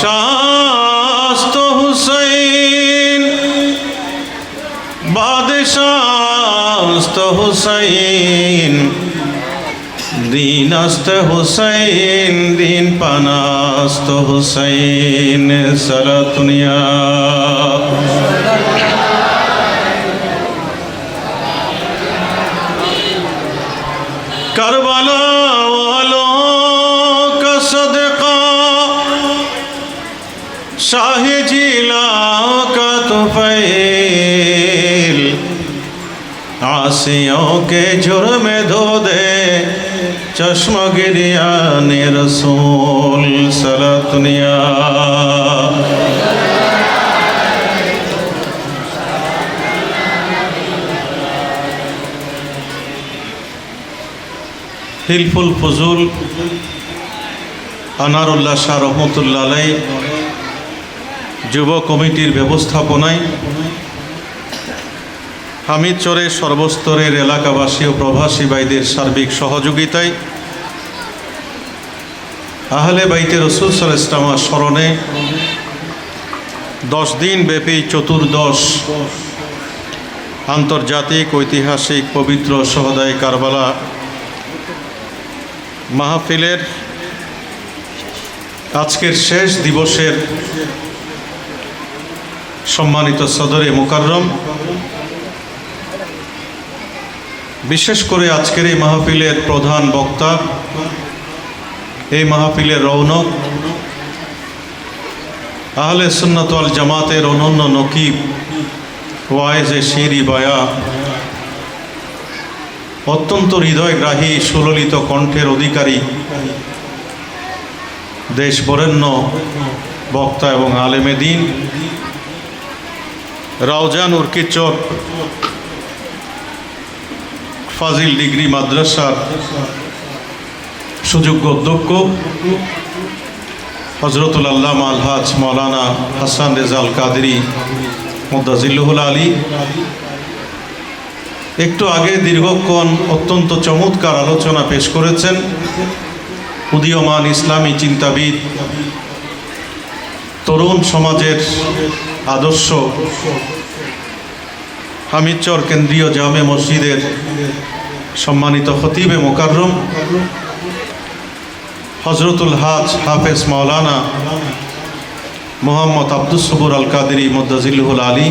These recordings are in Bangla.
শাস্ত হুসাইন বাদশাস্ত হুসাইন দিন আস্ত হুসাইন দিন পানাস্ত হুসাইন সালাতুনিয়া करबला वालों का सदका शाह जिला का तुफैल आसियों के जुर्म धो दे चश्मा गिरियाने रसूल सलातुनिया হিলফুল ফজুল আনারুল্লাহ শাহ রহমতুল্লাহ আলাই যুব কমিটির ব্যবস্থাপনায় হামিদচরের সর্বস্তরের এলাকাবাসী ও প্রবাসী ভাইদের সার্বিক সহযোগিতায় আহলে বাইতে রসুল সাল্লাল্লাহু আলাইহি ওয়াসাল্লামের স্মরণে 10 দিন ব্যাপী চতুর্দশ আন্তর্জাতিক ঐতিহাসিক পবিত্র শহদায়ে কারবালা মাহফিলের আজকের শেষ দিবসের সম্মানিত সদরে মুকাররম, বিশেষ করে আজকের এই মাহফিলের প্রধান বক্তা, এই মাহফিলের রৌনক, আহলে সুন্নাত ওয়াল জামাতের অনন্য নকিব ওয়াইজে শিরি বায়া, অত্যন্ত হৃদয়গ্রাহী সুললিত কণ্ঠের অধিকারী দেশ বরেণ্য বক্তা এবং আলেমে দ্বীন, রাউজান উরকিচর ফাজিল ডিগ্রি মাদ্রাসার সুযোগ্য অধ্যক্ষ হজরতুল আল্লামা আলহাজ মৌলানা হাসান রেজাল কাদেরী মুদ্দাজিল্লুহুল আলী, একটু আগে দীর্ঘক্ষণ অত্যন্ত চমৎকার আলোচনা পেশ করেছেন উদীয়মান ইসলামী চিন্তাবিদ, তরুণ সমাজের আদর্শ, হামিদচর কেন্দ্রীয় জামে মসজিদের সম্মানিত খতিবে মোকাররম হজরতুল হাজ হাফেজ মাওলানা মোহাম্মদ আব্দুস সবুর আল কাদেরী মুদ্দাজিল্লুহুল আলী,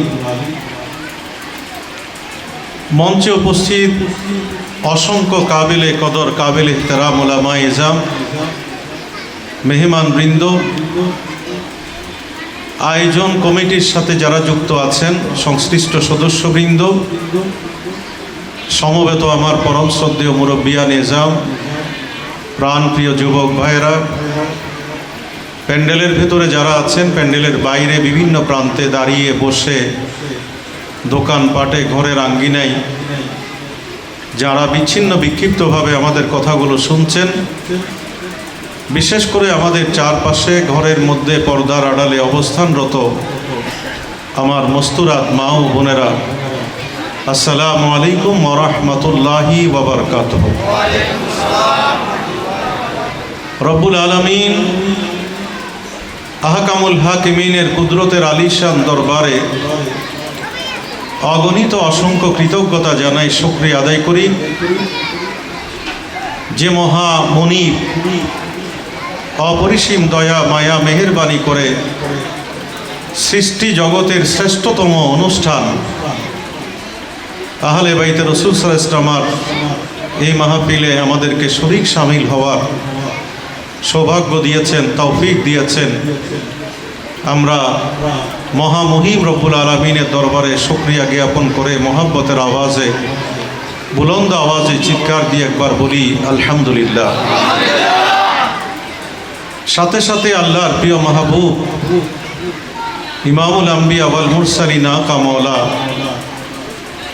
মঞ্চে উপস্থিত অসংখ্য কাবিলে কদর কাবিল ইহতেরাম উলামা ইজাম, মেহমান বৃন্দ, আয়োজন কমিটির সাথে যারা যুক্ত আছেন, সংশ্লিষ্ট সদস্যবৃন্দ, সমবেত আমার পরম শ্রদ্ধেয় মুরব্বিয়ান ইজাম, প্রাণপ্রিয় যুবক ভাইয়েরা, প্যান্ডেলের ভেতরে যারা আছেন, প্যান্ডেলের বাইরে বিভিন্ন প্রান্তে দাঁড়িয়ে বসে দোকানপাটে ঘরের আঙ্গিনায় যারা বিচ্ছিন্ন বিক্ষিপ্তভাবে আমাদের কথাগুলো শুনছেন, বিশেষ করে আমাদের চারপাশে ঘরের মধ্যে পর্দার আড়ালে অবস্থানরত আমার মস্তুরাত মা ও বোনেরা, আসসালামু আলাইকুম ওয়া রাহমাতুল্লাহি ওয়া বারাকাতুহু। রব্বুল আলামিন আহকামুল হাকিমিনের কুদরতের আলিশান দরবারে অগণিত অসংখ্য কৃতজ্ঞতা জানাই, শুকরিয়া আদায় করি যে মহা মুনিব অপরিসীম দয়া মায়া মেহেরবানি করে সৃষ্টি জগতের শ্রেষ্ঠতম অনুষ্ঠান আহলে বাইতে রসুল সাল্লাল্লাহু আলাইহি ওয়াসাল্লামের এই মাহফিলে আমাদেরকে শরীক শামিল হওয়ার সৌভাগ্য দিয়েছেন, তৌফিক দিয়েছেন। আমরা মহামহিম রব্বুল আলামিনের দরবারে শুকরিয়া জ্ঞাপন করে মহব্বতের আওয়াজে, বুলন্দ আওয়াজে চিৎকার দিয়ে একবার বলি আলহামদুলিল্লাহ। সাথে সাথে আল্লাহর প্রিয় মাহবুব ইমামুল আম্বিয়া ওয়াল মুরসালিন আকা মওলা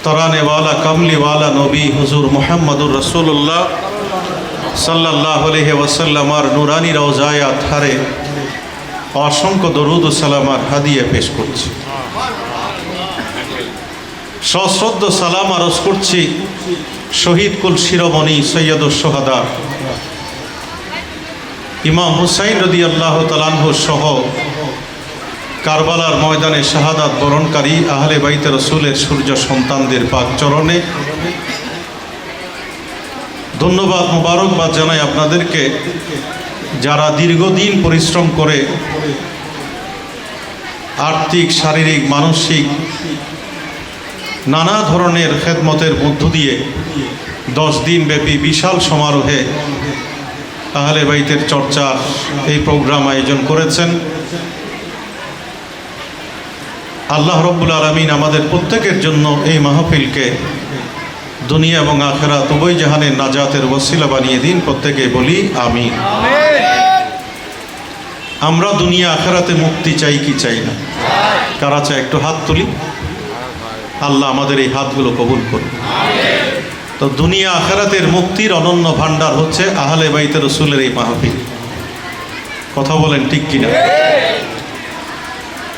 তরানেওয়ালা কামলিওয়ালা নবী হুজুর মুহাম্মদুর রাসূলুল্লাহ সাল্লাল্লাহু আলাইহি ওয়াসাল্লামার নুরানি রওজায়ে আতহারে অসংখ্য দরুদ ও সালামার হাদিয়া পেশ করছি। সশ্রদ্ধ সালাম আরজ করছি শহীদ কুল শিরোমণি সৈয়দুস সোহাদা ইমাম হুসাইন রাদিয়াল্লাহু তাআলা আনহু সহ কারবালার ময়দানে শাহাদাত বরণকারী আহলে বাইতে রসুলের সূর্য সন্তানদের পাক চরণে ধন্যবাদ মোবারকবাদ জানাই আপনাদেরকে, যারা দীর্ঘদিন পরিশ্রম করে আর্থিক, শারীরিক, মানসিক নানা ধরনের খেদমতের মধ্য দিয়ে 10 দিন ব্যাপী বিশাল সমারোহে আহলে বাইতের চর্চা এই প্রোগ্রাম আয়োজন করেছেন। আল্লাহ রব্বুল আলামিন আমাদের প্রত্যেকের জন্য এই মাহফিলকে দুনিয়া এবং আখিরাত উভয় জাহানের নাজাতের ওসিলা বানিয়ে দিন। প্রত্যেকে বলি আমিন। আমরা দুনিয়া আখিরাতে মুক্তি চাই কি চাই না? কারা চাই একটু হাত তুলি। আল্লাহ আমাদের এই হাতগুলো কবুল করুন। তো দুনিয়া আখিরাতের মুক্তির অনন্য ভান্ডার হচ্ছে আহলে বাইতে রসুলের এই মাহফিল। কথা বলেন ঠিক কিনা?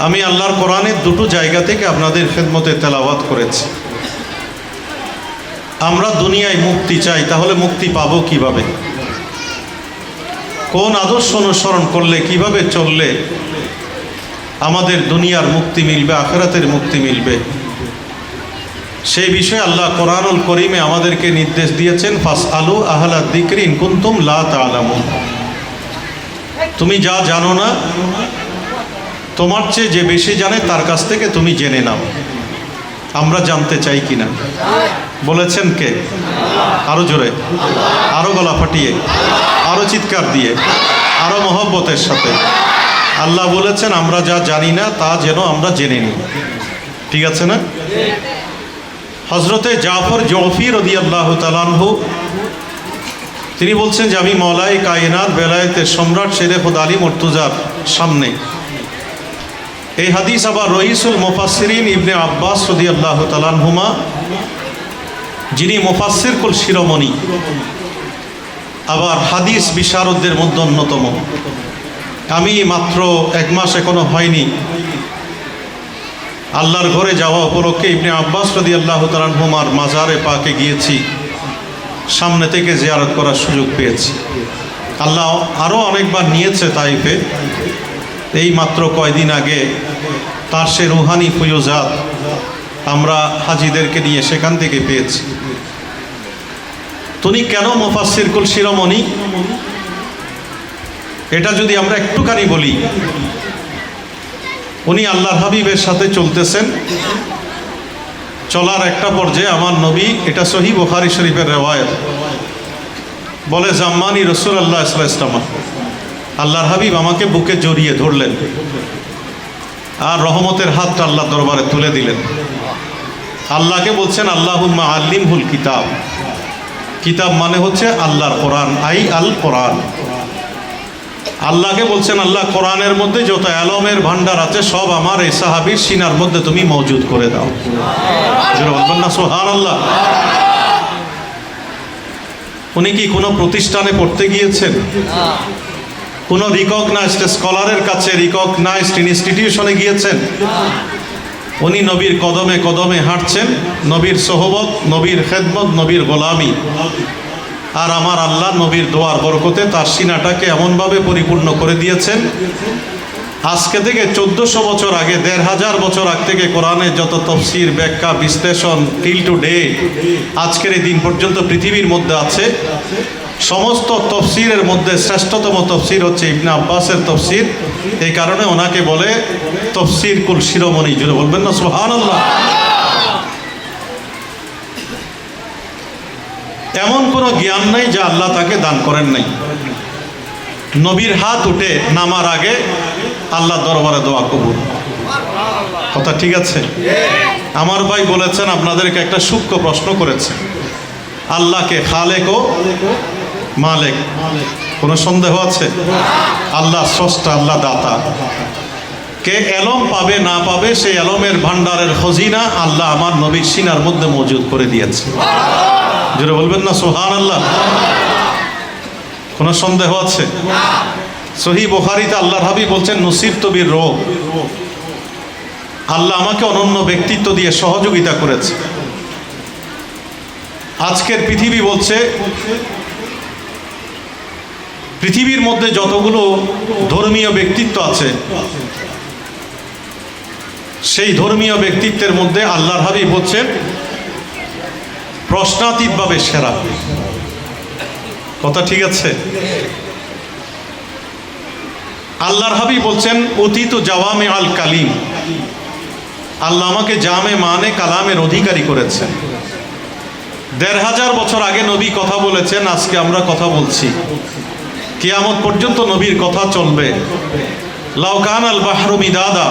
আমি আল্লাহর কোরআনের দুটো জায়গা থেকে আপনাদের খেদমতে তেলাওয়াত করেছি। আমরা দুনিয়ায় মুক্তি চাই, তাহলে মুক্তি পাবো কিভাবে? কোন আদর্শ অনুসরণ করলে, কিভাবে চললে আমাদের দুনিয়ার মুক্তি মিলবে, আখিরাতের মুক্তি মিলবে? সেই বিষয়ে আল্লাহ কোরআনুল করিমে আমাদেরকে নির্দেশ দিয়েছেন, ফাসআলু আহলা যিকরি ইন কুনতুম লা তা'লামুন। তুমি যা জানো না, তোমার চেয়ে যে বেশি জানে তার কাছ থেকে তুমি জেনে নাও। আমরা জানতে চাই কিনা? বলেছেন কে? আরো জোরে, আরো গলা ফাটিয়ে, আরো চিৎকার দিয়ে, আরো মহব্বতের সাথে। আল্লাহ বলেছেন আমরা যা জানি না তা যেন আমরা জেনে নিই। ঠিক আছে না? হযরতে জাফর জৌফি রাদিয়াল্লাহু তাআলা আনহু তিনি বলছেন যে আমি মওলাই কায়নাত বেলায়েতের সম্রাট শেরে খুদ আলী মুর্তজার সামনে, এই হাদিস আবার রইসুল মুফাসসিরিন ইবনে আব্বাস রাদিয়াল্লাহু তাআলা আনহুমা, যিনি মুফাসসির কুল শিরোমণি, আবার হাদিস বিশারদদের মধ্যে অন্যতম। আমি মাত্র 1 মাস এখনো হয়নি আল্লাহর ঘরে যাওয়া উপলক্ষে ইবনে আব্বাস রাদিয়াল্লাহু তাআলা আনহুমার মাজারে পাকে গিয়েছি, সামনে থেকে জিয়ারত করার সুযোগ পেয়েছি। আল্লাহ আরও অনেকবার নিয়েছে তাইফে। এই মাত্র কয়দিন আগে তার সে রুহানি ফুয়ুজাত আমরা হাজিদেরকে নিয়ে সেখান থেকে পেয়েছি। তিনি কেন মুফাসসির কুল শিরোমণি, এটা যদি আমরা একটুখানি বলি, উনি আল্লাহর হাবিবের সাথে চলতেছেন, চলার একটা পর্যায়ে আমার নবী, এটা সহিহ বুখারী শরীফের রিওয়ায়াত, বলে জাম্মানি রাসূলুল্লাহ সাল্লাল্লাহু আলাইহি ওয়াসাল্লাম, আল্লাহর হাবিব আমাকে বুকে জড়িয়ে ধরলেন আর রহমতের হাতটা আল্লাহ দরবারে তুলে দিলেন। আল্লাহকে বলছেন আল্লাহুম্মা আল্লিমহুল কিতাব। কিতাব মানে হচ্ছে আল্লাহর কোরআন, আই আল কোরআন। আল্লাহকে বলছেন আল্লাহ কোরআনের মধ্যে যত এলমের ভান্ডার আছে সব আমার এই সাহাবীর সিনার মধ্যে তুমি মওজুদ করে দাও। বলবেন না সুবহানাল্লাহ? উনি কি কোনো প্রতিষ্ঠানে পড়তে গিয়েছেন? কোনো রিকগনাইজড স্কলারের কাছে, রিকগনাইজড ইনস্টিটিউশনে গিয়েছেন? উনি নবীর কদমে কদমে হাঁটছেন, নবীর সোহবত, নবীর খেদমত, নবীর গোলামি। আর আমার আল্লাহ নবীর দোয়ার বরকতে তার সিনাটাকে এমনভাবে পরিপূর্ণ করে দিয়েছেন, আজকে থেকে 1400 বছর আগে, 1500 বছর আগ থেকে কোরআনের যত তফসির, ব্যাখ্যা, বিশ্লেষণ টিল টু ডে আজকের এই দিন পর্যন্ত পৃথিবীর মধ্যে আছে, সমস্ত তফসিরের মধ্যে শ্রেষ্ঠতম তফসির হচ্ছে ইবনে আব্বাসের তফসির। এই কারণে ওনাকে বলে তফসির কুল শিরোমণি। জুড়ে বলবেন না সুবহানাল্লাহ? এমন কোনো জ্ঞান নাই যা আল্লাহ তাকে দান করেন নাই। নবীর হাত উঠে নামার আগে আল্লাহ দরবারে দোয়া কবুল। কথা ঠিক আছে? আমার ভাই বলেছেন আপনাদেরকে একটা সূক্ষ্ম প্রশ্ন করেছে, আল্লাহকে খালেক ও মালিক, কোনো সন্দেহ আছে? আল্লাহ স্রষ্টা, আল্লাহ দাতা। কে এলম পাবে না পাবে সেই এলমের ভান্ডারের খজিনা আল্লাহ আমার নবীর সিনার মধ্যে মজুদ করে দিয়েছে। জোরে বলবেন না সুবহানাল্লাহ? কোনো সন্দেহ আছে? সহিহ বুখারীতে আল্লাহর হাবিব বলছেন নুসিরতু বির রূহ, আল্লাহ আমাকে অনন্য ব্যক্তিত্ব দিয়ে সহযোগিতা করেছে। আজকের পৃথিবী বলছে পৃথিবীর মধ্যে যতগুলো ধর্মীয় ব্যক্তিত্ব আছে সেই ধর্মীয় ব্যক্তিত্বের মধ্যে আল্লাহর হাবিব হচ্ছেন প্রশ্নাতীতভাবে সেরা। কথা ঠিক আছে? আল্লাহর হাবিব বলছেন অতীত জাওয়ামে আল কালিম, আল্লাহ আমাকে জামে মানে কালামের অধিকারী করেছেন। ১৫০০ বছর আগে নবী কথা বলেছেন, আজকে আমরা কথা বলছি, কিয়ামত পর্যন্ত নবীর কথা চলবে। লাউ কান আল বাহরু মিদাদা,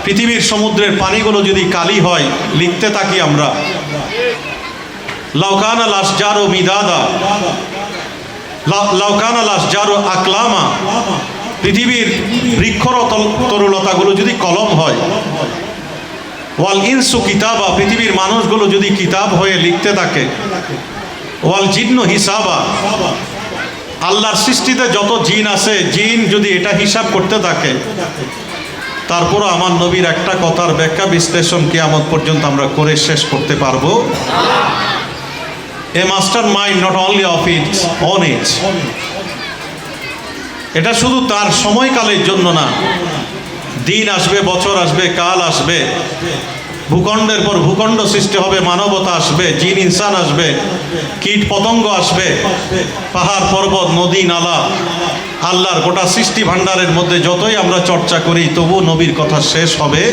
পৃথিবীর সমুদ্রের পানিগুলো যদি কালি হয়, লিখতে থাকি আমরা। লাউ কান আল আশজারু মিদাদা, লাউ কান আল আশজারু আকলামা, পৃথিবীর বৃক্ষর তরুলতাগুলো যদি কলম হয়, ওয়াল ইনসু কিতাবা, পৃথিবীর মানুষগুলো যদি কিতাব হয়ে লিখতে থাকে, ওয়াল জিন্নু হিসাবা, আল্লাহর সৃষ্টিতে যত জিন আছে, জিন যদি এটা হিসাব করতে থাকে, তারপরও আমার নবীর একটা কথার ব্যাখ্যা বিশ্লেষণ কিয়ামত পর্যন্ত আমরা করে শেষ করতে পারবো। A master mind not only of its own age, এটা শুধু তার সময়কালের জন্য না, দিন আসবে, বছর আসবে, কাল আসবে, ভূখণ্ডের পর ভূখণ্ড সৃষ্টি হবে, মানবতা আসবে, জিন ইনসান আসবে, কীট পতঙ্গ আসবে, পাহাড় পর্বত নদী নালা, আল্লাহর গোটা সৃষ্টি ভাণ্ডারের মধ্যে যতই আমরা চর্চা করি, তবু নবীর কথা শেষ হবে।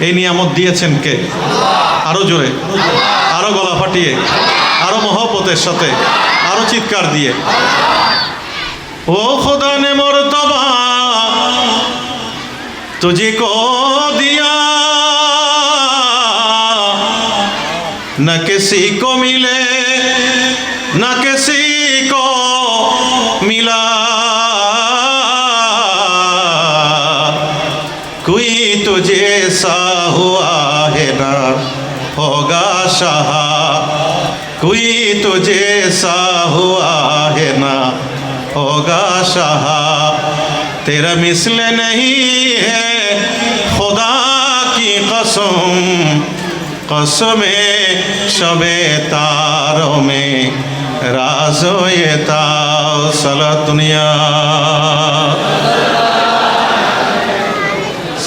এই নিয়ামত দিয়েছেন কে? আরো জোরে, আরো গলা ফাটিয়ে, আরো মহব্বতের সাথে, আরো চিৎকার দিয়ে। ও खुदा ने मर्तबा तुझको दिया, न किसी को मिले न किसी को मिला, कोई तुझे सा हुआ है ना होगा शाह, कोई तुझे सा हुआ है ना होगा शाह, तेरा मिसल नहीं है खुदा की कसम, कसमे शबे तारों में राज़ो ये ताओ सलातुनिया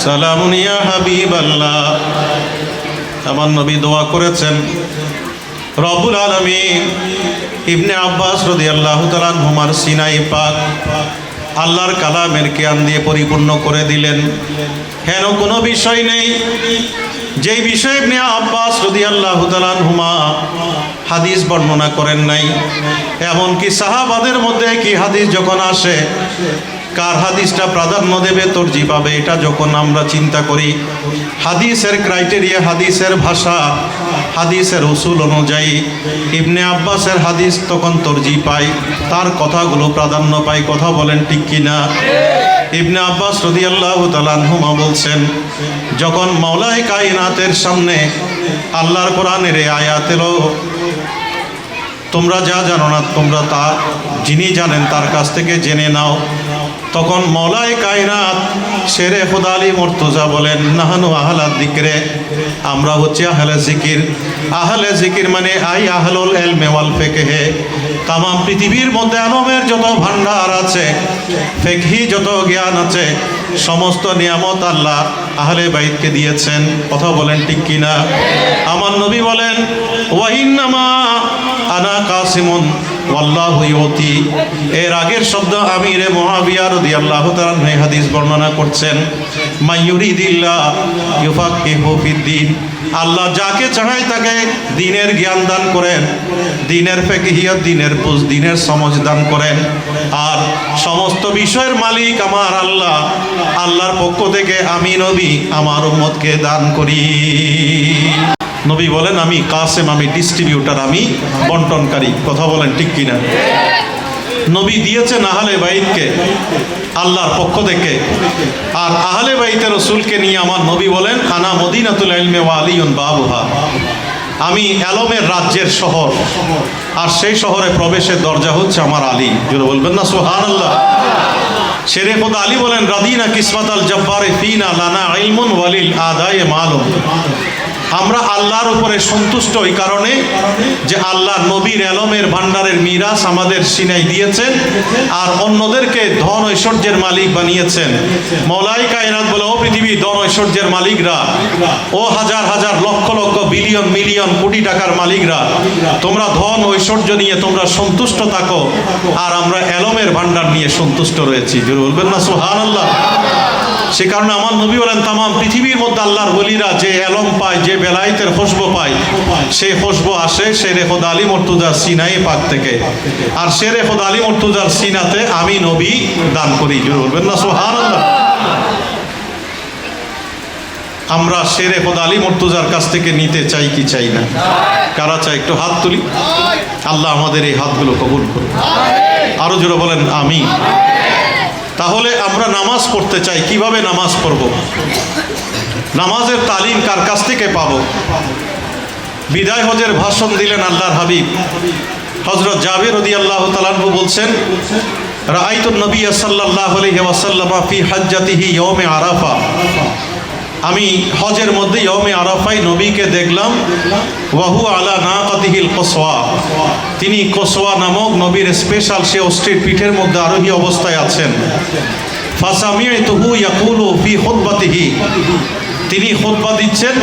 সালামুনিয়া হাবিব আল্লাহ। আমার নবী দোয়া করেছেন, রব্বুল আলামিন ইবনে আব্বাস রাদিয়াল্লাহু তাআলা আনহুমার সিনাই পাক আল্লাহর কালামের জ্ঞান দিয়ে পরিপূর্ণ করে দিলেন। হেন কোনো বিষয় নেই যেই বিষয়ে ইবনে আব্বাস রাদিয়াল্লাহু তাআলা আনহুমা হাদিস বর্ণনা করেন নাই। এমনকি সাহাবাদের মধ্যে কি হাদিস যখন আসে, কার হাদিসটা প্রাধান্য দেবে, তরজি পাবে, এটা যখন আমরা চিন্তা করি, হাদিসের ক্রাইটেরিয়া, হাদিসের ভাষা, হাদিসের উসুল অনুযায়ী ইবনে আব্বাসের হাদিস তখন তরজি পায়, তার কথাগুলো প্রাধান্য পায়। কথা বলেন ঠিক কিনা? ইবনে আব্বাস রাদিয়াল্লাহু তাআলা আনহুমা বলছেন, যখন মাওলায়ে কায়নাতের সামনে আল্লাহর কোরআনের এই আয়াত এলো, তোমরা যা জানো না তোমরা তা যিনি জানেন তার কাছ থেকে জেনে নাও, তখন মাওলায়ে কায়নাত শেরে খুদা আলী মুর্তজা বলেন, নাহানু আহলা যিকরে, আমরা হচ্ছে আহলে জিকির। আহলে জিকির মানে আই আহলুল ইলমি ওয়াল ফিকহে। তাম পৃথিবীর মধ্যে আলমের যত ভান্ডার আছে, ফিকহি যত জ্ঞান আছে, সমস্ত নিয়ামত আল্লাহ আহলে বাইতকে দিয়েছেন। কথা বলেন ঠিক কিনা? আমার নবী বলেন, ওয়াইন্নামা আনা কাসিমুন ওয়াল্লাহু ইউতি। এর আগের শব্দ আমিরে মুআবিয়া রাদিয়াল্লাহু তাআলা এই হাদিস বর্ণনা করছেন, মাইয়ুরিদিল্লাহ ইউফাক্কিহু ফিদ্দিন, আল্লাহ যাকে চায় তাকে দ্বীনের জ্ঞান দান করেন, দ্বীনের ফিকহিয়ত, দ্বীনের বুঝ, দ্বীনের সমঝ দান করেন। আর সমস্ত বিষয়ের মালিক আমার আল্লাহ, আল্লাহর পক্ষ থেকে আমি নবী আমার উম্মতকে দান করি। নবী বলেন, আমি কাসেম, আমি ডিস্ট্রিবিউটার, আমি বন্টনকারী। কথা বলেন ঠিক কিনা? নবী দিয়েছেন আহলে বাইতকে আল্লাহর পক্ষ থেকে। আর আহলে বাইতে রসুলকে নিয়ে আমার নবী বলেন, আনা মদিনাতুল ইলমি ওয়া আলিয়ুন বাবুহা, আমি এলমের রাজ্যের শহর, আর সেই শহরে প্রবেশের দরজা হচ্ছে আমার আলী। জোরে বলবেন না সুবহানাল্লাহ? শেরে খুদা আলী বলেন, রাদিনা কিসমাত আল জব্বারে ফিনা লানা ইলমুন ওয়ালিল আদায়ে মালুম, আমরা আল্লাহর উপরে সন্তুষ্ট এই কারণে যে আল্লাহ নবীর এলমের ভান্ডারের মিরাস আমাদের সিনাই দিয়েছেন আর অন্যদেরকে ধন ঐশ্বর্যের মালিক বানিয়েছেন। মওলাই কায়নাত বলে, ও পৃথিবী ধন ঐশ্বর্যের মালিকরা, ও হাজার হাজার লক্ষ লক্ষ বিলিয়ন মিলিয়ন কোটি টাকার মালিকরা, তোমরা ধন ঐশ্বর্য নিয়ে তোমরা সন্তুষ্ট থাকো আর আমরা এলমের ভান্ডার নিয়ে সন্তুষ্ট রয়েছি। জোরে বলবেন না সুবহানাল্লাহ। সে কারণে আমার নবী বলেন, তামাম পৃথিবীর মধ্যে আল্লাহর ওলিরা যে এলম পায়, যে বেলায়েতের খুশবু পায়, সেই খুশবু আসে শেরে খোদা আলী মুর্তজার সিনাই পাক থেকে। আর শেরে খোদা আলী মুর্তজার সিনাতে আমি নবী দান করি। জোরে বলবেন না সুবহানাল্লাহ। আমরা শেরে খোদা আলী মুর্তজার কাছ থেকে নিতে চাই কি চাই না? কারা চাই? একটু হাত তুলি। আল্লাহ আমাদের এই হাতগুলো কবুল করুন। আরো জোরে বলেন আমিন। তাহলে আমরা নামাজ পড়তে চাই, কিভাবে নামাজ পড়ব? নামাজের তালিম কার কাছ থেকে পাবো? বিদায় হজের ভাষণ দিলেন আল্লাহর হাবিব হযরত জাবির রাদিয়াল্লাহু তাআলা আনহু বলছেন, রাআইতুন নবী সাল্লাল্লাহু আলাইহি ওয়াসাল্লাম ফি হাজ্জাতিহি ইয়াউমে আরাফা। আমি হজের মধ্যে ইয়াউমে আরাফায় নবীকে দেখলাম, ওয়াহু আলা নাকাতিহিল কসওয়া। তিনি কসওয়া নামক নবীর স্পেশাল সে অস্থির পিঠের মধ্যে আরোহী অবস্থায় আছেন। ফাসামি'তুহু ইয়াকুলু ফি খুতবাতিহি। তিনি খুতবা দিচ্ছেন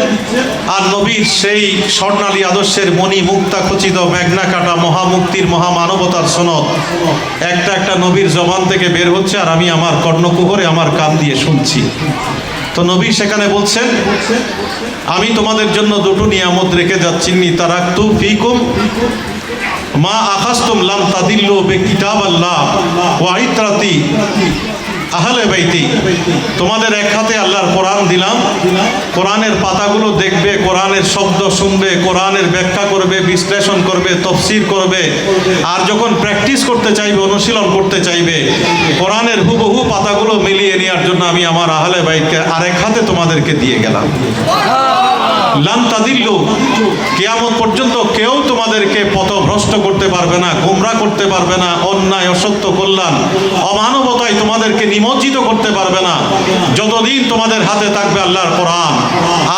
আর নবীর সেই স্বর্ণালী আদর্শের মণি মুক্তা খচিত মেঘনা কাটা মহামুক্তির মহামানবতার সনদ একটা একটা নবীর জবান থেকে বের হচ্ছে আর আমি আমার কর্ণকুহরে আমার কান দিয়ে শুনছি। তো নবী সেখানে বলছেন, আমি তোমাদের জন্য দুটো নিয়ামত রেখে যাচ্ছি, তারাকতু ফিকুম মা আখাযতুম লাম তাদিল্লু বিকিতাবিল্লাহ ওয়া ইত্রাতি আহলে বাইতি। তোমাদের এক হাতে আল্লাহর কোরআন দিলাম, কোরআনের পাতাগুলো দেখবে, কোরআনের শব্দ শুনবে, কোরআনের ব্যাখ্যা করবে, বিশ্লেষণ করবে, তফসির করবে। আর যখন প্র্যাকটিস করতে চাইবে, অনুশীলন করতে চাইবে, কোরআনের হুবহু পাতাগুলো মিলিয়ে নেওয়ার জন্য আমি আমার আহলে বাইতকে আরেক হাতে তোমাদেরকে দিয়ে গেলাম। লান তাদিল্লু, কিয়ামত পর্যন্ত কেউ তোমাদেরকে পথভ্রষ্ট করতে পারবে না, গোমরা করতে পারবে না, অন্যায় অসত্য কল্যাণ অমানবতায় তোমাদেরকে নিমজ্জিত করতে পারবে না, যতদিন তোমাদের হাতে থাকবে আল্লাহর কোরআন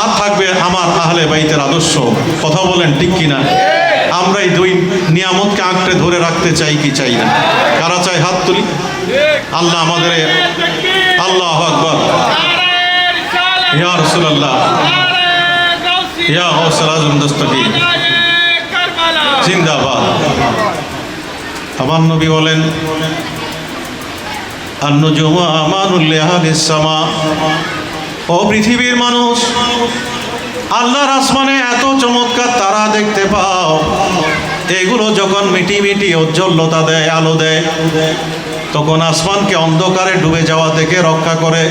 আর থাকবে আমার আহলে বাইতের আদর্শ। কথা বলেন ঠিক কিনা? আমরা এই দুই নিয়ামতকে আঁকড়ে ধরে রাখতে চাই কি চাই না? কারা চাই? হাত তুলি। আল্লাহ আমাদের, আল্লাহু আকবার, ইয়া রাসূলুল্লাহ, ইয়া গাউসুল আজম দস্তগীর জিন্দাবাদ। আমার নবী বলেন, আন-নুজুমু আমানুল লিআহলিস সামা। ও পৃথিবীর মানুষ, আল্লাহর আসমানে এত চমৎকার তারা দেখতে পাও, এগুলো যখন মিটি মিটি ঔজ্জ্বল্যতা দেয়, আলো দেয়, তখন আসমানকে অন্ধকারে ডুবে যাওয়া থেকে রক্ষা করে।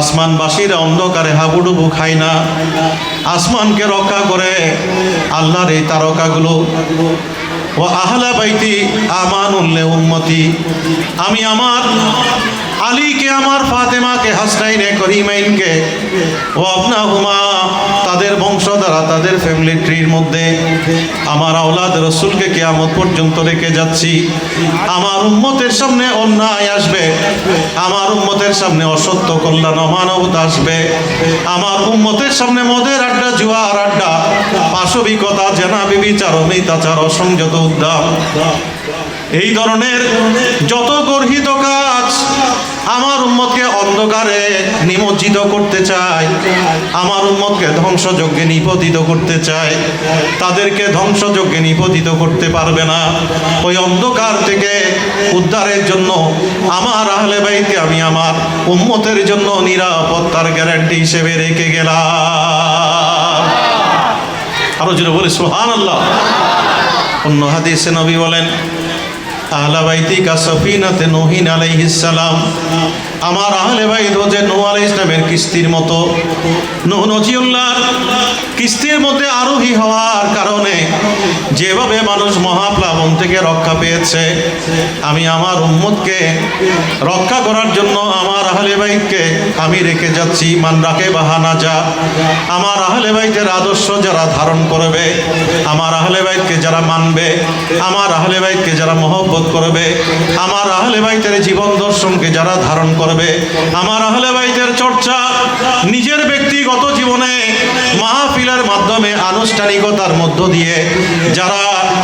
আসমানবাসীরা অন্ধকারে হাবুডুবু খায় না, আসমানকে রক্ষা করে আল্লাহর এই তারকাগুলো। ও আহলা বাইতি আমানুল লি উম্মতি। আমি আমার আলীকে, আমার ফাতেমাকে, হাসনাইনে করিমাইনকে, ও আবনাহুমা, তাদের বংশধারা, তাদের ফ্যামিলি ট্রির মধ্যে আমার আওলাদ রাসূলকে কিয়ামত পর্যন্ত রেখে যাচ্ছি। আমার উম্মতের সামনে অন্যায় আসবে, আমার উম্মতের সামনে অসত্য কল্যাণ অমানবতা আসবে, আমার উম্মতের সামনে মদের আড্ডা, জুয়ার আড্ডা, পাশবিকতা, জেনা, ব্যভিচার, মিথ্যাচার, অসংযত উদ্যম, এই ধরনের যত গর্হিত কাজ আমার উম্মতকে অন্ধকারে নিমজ্জিত করতে চায়, আমার উম্মতকে ধ্বংসযজ্ঞে নিপতিত করতে চায়, তাদেরকে ধ্বংসযজ্ঞে নিপতিত করতে পারবে না। ওই অন্ধকার থেকে উদ্ধারের জন্য আমার আহলে বাইতকে আমি আমার উম্মতের জন্য নিরাপত্তার গ্যারান্টি হিসেবে রেখে গেলাম। আরো জোরে বলি সুবহানাল্লাহ। অন্য হাদিসে নবী বলেন, আহলা বাইতি কা সফিনাতে নূহিন আলাইহিস সালাম। আমার আহলে বাইত হচ্ছে নূহ আলাইহিস সালামের কিস্তির মতো। নূহ নজিউল্লাহ কিস্তির মধ্যে আরোহী হওয়ার কারণে যেভাবে মানুষ মহাপ্লাবন থেকে রক্ষা পেয়েছে, আমি আমার উম্মতকে রক্ষা করার জন্য আমার আহলে বাইতকে আমি রেখে যাচ্ছি। মান রাকে বাহানা যা, আমার আহলে বাইতের আদর্শ যারা ধারণ করবে, আমার আহলে বাইতকে যারা মানবে, আমার আহলে বাইতকে যারা মহব্বত করবে, আমার আহলে বাইতের জীবন দর্শনকে যারা ধারণ করবে, আমার আহলে বাইতের চর্চা নিজের ব্যক্তিগত জীবনে, মাহফিলের আনুষ্ঠানিকতার মধ্য দিয়ে যারা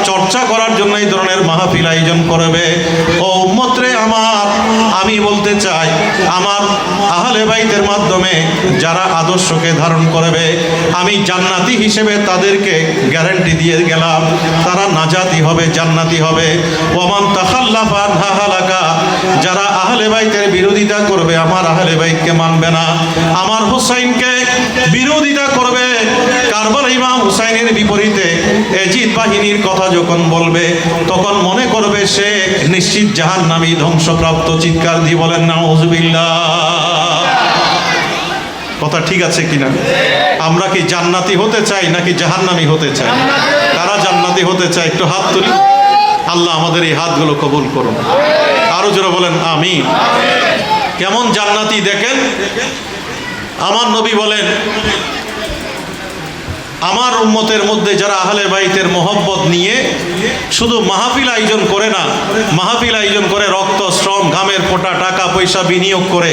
চর্চা করার জন্য এই ধরনের মাহফিল আয়োজন করবে, ও উম্মতরে আমার, আমি বলতে চাই আমার আহলে বাইতের মাধ্যমে যারা আদর্শকে ধারণ করবে, আমি জান্নাতি হিসেবে তাদেরকে গ্যারান্টি দিয়ে গেলাম, তারা নাজাতি হবে, জান্নাতি হবে। ওমান তাখাল্লাফা আনহা হালাকা, যারা আহলে বাইতের বিরোধিতা করবে, আমার আহলে বাইতকে মানবে না, আমার হুসাইনকে বিরোধিতা করবে, কারবালা ইমাম হুসাইনের বিপরীতে এজিদ বাহিনীর কথা যখন বলবে, তখন মনে করবে সে নিশ্চিত জাহান্নামী, ধ্বংসপ্রাপ্ত। চিৎকার দিয়ে বলেন নাউযুবিল্লাহ। কথা ঠিক আছে কিনা? আমরা কি জান্নাতি হতে চাই নাকি জাহান্নামী হতে চাই? কারা জান্নাতি হতে চায় একটু হাত তুলি। আল্লাহ আমাদের এই হাতগুলো কবুল করুন। আরো জোরে বলেন আমিন। কেমন জান্নাতি দেখেন, আমার নবী বলেন, আমার উম্মতের মধ্যে যারা আহলে বাইতের মহব্বত নিয়ে শুধু মাহফিল আয়োজন করে না, মাহফিল আয়োজন করে রক্ত, শ্রম, ঘামের ফোঁটা, টাকা পয়সা বিনিয়োগ করে,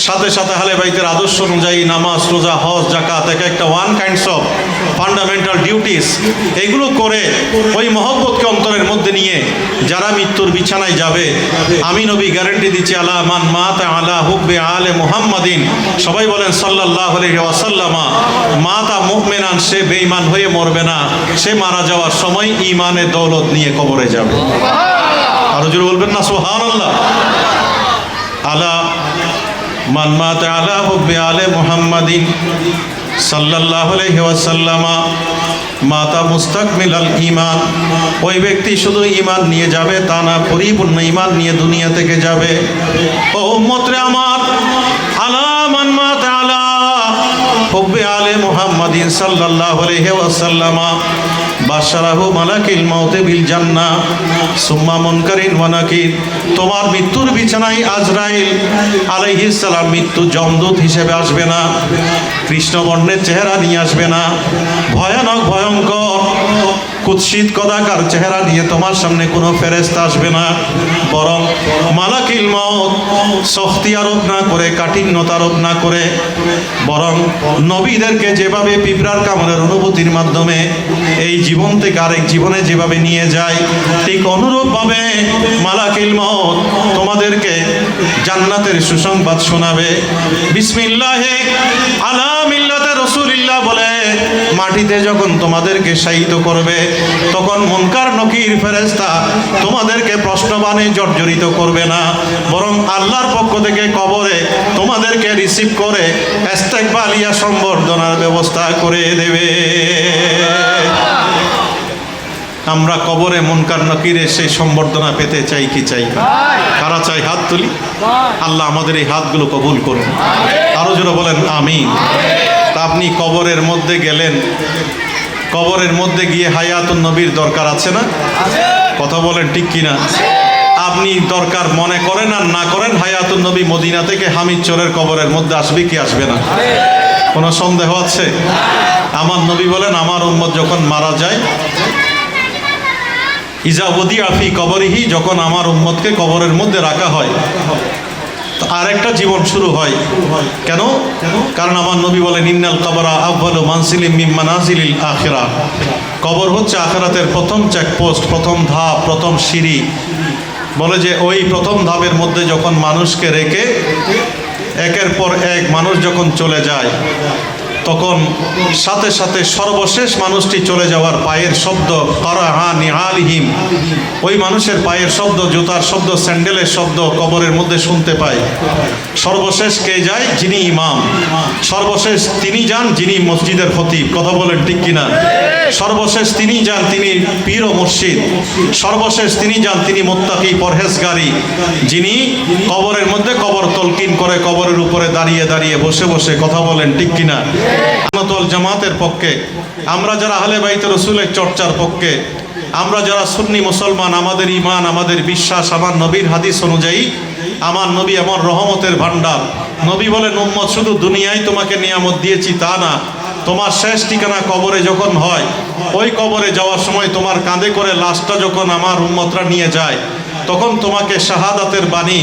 সাথে সাথে আহলে বাইতের আদর্শ অনুযায়ী নামাজ, রোজা, হজ, যাকাত, একটা one kinds of fundamental duties, এগুলো করে ওই মহব্বতকে অন্তরের মধ্যে নিয়ে যারা মৃত্যুর বিছানায় যাবে, আমি নবী গ্যারান্টি দিচ্ছি, আলা মান মাতা আলা হুব্বে আলে মুহাম্মাদিন, সবাই বলেন সাল্লাল্লাহু আলাইহি ওয়াসাল্লামা, মাতা মুমিনান, সে বেঈমান হয়ে মরবে না, সে মারা যাওয়ার সময় ঈমানের দৌলত নিয়ে কবরে যাবে। আরো জোরে বলবেন না সুবহানাল্লাহ। আলা মান মাতা আলা হুব্বে আলে মুহাম্মাদিন সাল্লাল্লাহু আলাইহি ওয়াসাল্লামা মাতা মুস্তাকমিলাল ঈমান, ওই ব্যক্তি শুধু ঈমান নিয়ে যাবে তা না, পরিপূর্ণ ঈমান নিয়ে দুনিয়া থেকে যাবে। ও উম্মতরে আমার, আলা মান মাতা আলা হুব্বে আলে মুহাম্মাদিন সাল্লাল্লাহু আলাইহি ওয়াসাল্লামা বাশারাহু মালাকিল মাউতি বিল জান্নাহ সুম্মা মুনকারিন ওয়া নাকির, তোমার মৃত্যুর বিছানায় আজরাইল আলাইহিস সালাম মৃত্যু যমদূত হিসেবে আসবে না, কৃষ্ণবর্ণের চেহারা নিয়ে আসবে না, ভয়ানক ভয়ঙ্কর কুৎসিত কদাকার চেহারা নিয়ে তোমার সামনে কোনো ফেরেশতা আসবে না, বরং মালাকিল মাউত শক্তি আরোপ না করে, কাঠিন্যতা আরোপ না করে, বরং নবীদেরকে যেভাবে পিঁপড়ার কামড়ের অনুভূতির মাধ্যমে এই জীবন থেকে আরেক জীবনে যেভাবে নিয়ে যায়, ঠিক অনুরূপভাবে মালাকিল মাউত তোমাদেরকে জান্নাতের সুসংবাদ শোনাবে। বিসমিল্লাহে আলা মিল্লাতে রাসূলিল্লাহ বলে মাটিতে যখন তোমাদেরকে শায়িত করবে, তখন মুনকার নকির ফেরেশতা তোমাদেরকে প্রশ্নবাণে জর্জরিত করবে না, বরং আল্লাহর পক্ষ থেকে কবরে তোমাদেরকে রিসিভ করে ইস্তেকবালিয়া সম্বর্ধনার ব্যবস্থা করে দেবে। আমরা কবরে মুনকার নকিরের সেই সম্বর্ধনা পেতে চাই কি চাই না? কারা চাই? হাত তুলি। আল্লাহ আমাদের এই হাতগুলো কবুল করুন। আরো জোরে বলেন আমিন। তা আপনি কবরের মধ্যে গেলেন, কবরের মধ্যে গিয়ে হায়াতুন নবীর দরকার আছে না? কথা বলেন ঠিক কিনা? আপনি দরকার মনে করেন আর না করেন, হায়াতুন নবী মদিনা থেকে হামিদ চরের কবরের মধ্যে আসবে কি আসবে না? কোনো সন্দেহ আছে? আমার নবী বলেন, আমার উম্মত যখন মারা যায়, ইজা ওদিআ ফি কবরিহি, যখন আমার উম্মতকে কবরের মধ্যে রাখা হয়, আরেকটা জীবন শুরু হয়। কেন? কারণ আমার নবী বলেন, ইন্নাল কবরা আউয়ালু মানসিলিম মিন মানাজিলিল আখিরাহ, কবর হচ্ছে আখিরাতের প্রথম চেকপোস্ট, প্রথম ধাপ, প্রথম সিঁড়ি। বলে যে ওই প্রথম ধাপের মধ্যে যখন মানুষকে রেখে একের পর এক মানুষ যখন চলে যায়, তখন সাথে সাথে সর্বশেষ মানুষটি চলে যাওয়ার পায়ের শব্দ, কারাহা নিআলিহিম, ওই মানুষের পায়ের শব্দ, জুতার শব্দ, স্যান্ডেলের শব্দ কবরের মধ্যে শুনতে পায়। সর্বশেষ কে যায়? যিনি ইমাম। সর্বশেষ তিনি যান যিনি মসজিদের খতিব। কথা বলেন ঠিক কিনা? সর্বশেষ তিনি যান তিনি পীর ও মুর্শিদ। সর্বশেষ তিনি যান তিনি মুত্তাকি, পরহেজগারী, যিনি কবরের মধ্যে কবর তলকিন করে, কবরের উপরে দাঁড়িয়ে দাঁড়িয়ে বসে বসে। কথা বলেন ঠিক কিনা? জামাতের পক্ষে আমরা যারা আহলে বাইত রাসূলের চর্চার পক্ষে, আমরা যারা সুন্নি মুসলমান, আমাদের ঈমান, আমাদের বিশ্বাস আমার নবীর হাদিস অনুযায়ী, আমার নবী এমন রহমতের ভান্ডার। নবী বলেন, উম্মত শুধু দুনিয়ায় তোমাকে নিয়ামত দিয়েছি তা না, তোমার শেষ ঠিকানা কবরে যখন হয়, ওই কবরে যাওয়ার সময় তোমার কাঁধে করে লাশটা যখন আমার উম্মতরা নিয়ে যায়, তখন তোমাকে শাহাদাতের বাণী,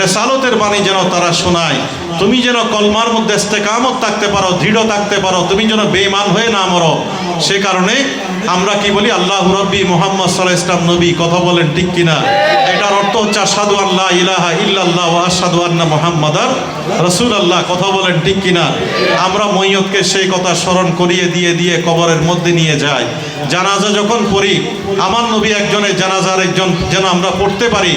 রেসালতের বাণী যেন তারা শোনায়, তুমি যেন কলমার মধ্যে ইস্তেকামত থাকতে পারো, দৃঢ় থাকতে পারো, তুমি যেন বেঈমান হয়ে না মরো। সে কারণে আমরা কি বলি, আল্লাহু রাব্বি মুহাম্মদ সাল্লাল্লাহু আলাইহি ওয়াসাল্লাম নবী। কথা বলেন ঠিক কিনা? এটার অর্থ হচ্ছে আশহাদু আল্লা ইলাহা ইল্লাল্লাহ ওয়া আশহাদু আন্না মুহাম্মাদার রাসূলুল্লাহ। কথা বলেন ঠিক কিনা? আমরা মইয়তকে সেই কথা স্মরণ করিয়ে দিয়ে দিয়ে কবরের মধ্যে নিয়ে যাই। জানাজা যখন পড়ি, আমার নবী একজনের জানাজার একজন যেন আমরা পড়তে পারি।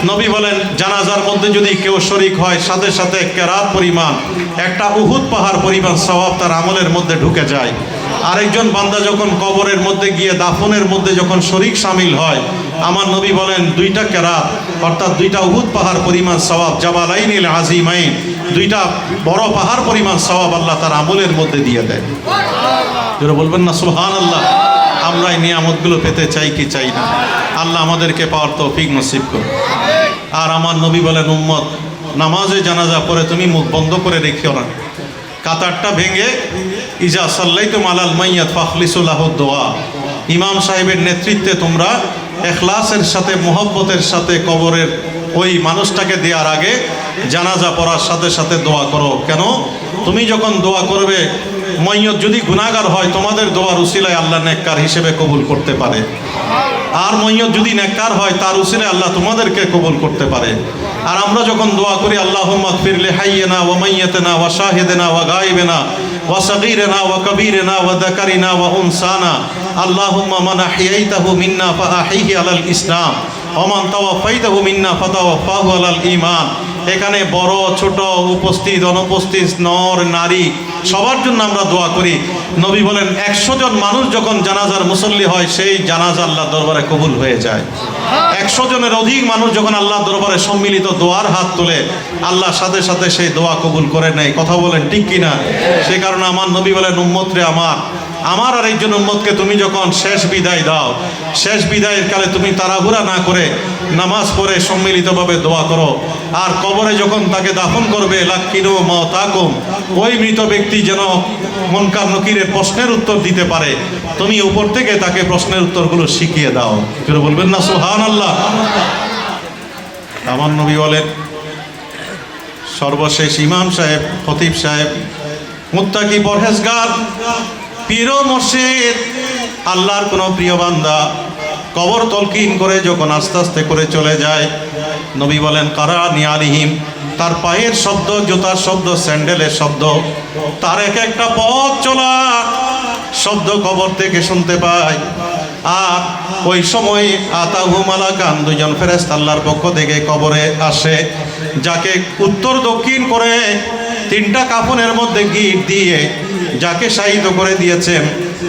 নবী বলেন, জানাজার মধ্যে যদি কেউ শরীক হয়, সাথে সাথে কেরাত পরিমাণ, একটা উহুদ পাহাড় পরিমাণ সওয়াব তার আমলের মধ্যে ঢুকে যায়। আরেকজন বান্দা যখন কবরের মধ্যে গিয়ে দাফনের মধ্যে যখন শরীক শামিল হয়, আমার নবী বলেন দুইটা কেরাত অর্থাৎ দুইটা উহুদ পাহাড় পরিমাণ সওয়াব, জাবালাইনিল আজিমাইন, দুইটা বড় পাহাড় পরিমাণ সওয়াব আল্লাহ তার আমলের মধ্যে দিয়ে দেয়। যারা বলবেন না সুবহানাল্লাহ। আমরা এই নিয়ামতগুলো পেতে চাই কি চাই না? আল্লাহ আমাদেরকে পাওয়ার তৌফিক নসিব করুন। আর আমার নবী বলেন, উম্মত নামাজে জানাজা পড়ে তুমি মুখ বন্ধ করে রেখিও না, কাতারটা ভেঙে ইজা সাল্লাইতুম আলাল মাইয়াত ফাখলিসু লাহু দোয়া, ইমাম সাহেবের নেতৃত্বে তোমরা ইখলাসের সাথে মোহব্বতের সাথে কবরের ওই মানুষটাকে দেওয়ার আগে জানাজা পড়ার সাথে সাথে দোয়া করো। কেন? তুমি যখন দোয়া করবে, মইয়ত যদি গুনাহগার হয়, তোমাদের দোয়ার উসিলায় আল্লাহ নেককার হিসেবে কবুল করতে পারে। আর মইয়ত যদি নেককার হয়, তার উসিলায় আল্লাহ তোমাদেরকে কবুল করতে পারে। আর আমরা যখন দোয়া করি, আল্লাহুম্মা গফির লিহাইয়িনা ওয়া মাইয়িতিনা ওয়া শাহিদিনা ওয়া গায়িবিনা ওয়া সাগীরিনা ওয়া কাবীরিনা ওয়া যাকারিনা ওয়া উনসানা, আল্লাহুম্মা মান আহইয়াইতাহু মিন্না ফাআহিহি আলাল ইসলাম ওয়া মান তাওয়াফাইতাহু মিন্না ফাতাওয়াফাহু আলাল ঈমান। এখানে বড় ছোট, উপস্থিত অনুপস্থিত, নর নারী, সবার জন্য আমরা দোয়া করি। নবী বলেন 100 জন মানুষ যখন জানাজার মুসল্লি হয়, সেই জানাজা আল্লাহ দরবারে কবুল হয়ে যায়। 100 জনের অধিক মানুষ যখন আল্লাহ দরবারে সম্মিলিত দোয়ার হাত তোলে, আল্লাহ সাথে সাথে সেই দোয়া কবুল করে নেয়। কথা বলেন ঠিক কিনা? সেই কারণে আমার নবী বলেন, উম্মত রে আমার আর একজন উম্মতকে তুমি যখন শেষ বিদায় দাও, শেষ বিদায়ের কালে তুমি তাড়াহুড়া না করে নামাজ পড়ে সম্মিলিতভাবে দোয়া করো। আর কবরে যখন তাকে দাফন করবে, লাক্কিনু মাওতাকুম, ওই মৃত ব্যক্তি যেন মুনকার নকিরের প্রশ্নের উত্তর দিতে পারে, তুমি উপর থেকে তাকে প্রশ্নের উত্তরগুলো শিখিয়ে দাও। কেউ বলবেন না সুবহানাল্লাহ? আমার নবী বলেন, সর্বশেষ ইমাম সাহেব, খতিব সাহেব, মুত্তাকি, পরহেজগার, পীর মুর্শিদ, আল্লাহর কোনো প্রিয় বান্দা কবর তলকিন করে যখন আস্তে আস্তে করে চলে যায়, নবী বলেন, কারানি আলিহিম, তার পায়ের শব্দ, জুতার শব্দ, স্যান্ডেলের শব্দ, তার এক একটা পথ চলা শব্দ কবর থেকে শুনতে পায়। আর ওই সময় আতাহু মালাকান, দুজন ফেরেশতা আল্লাহর পক্ষ থেকে কবরে আসে, যাকে উত্তর দক্ষিণ করে 3টা কাফনের মধ্যে গিট দিয়ে যাকে শায়িত করে দিয়েছেন।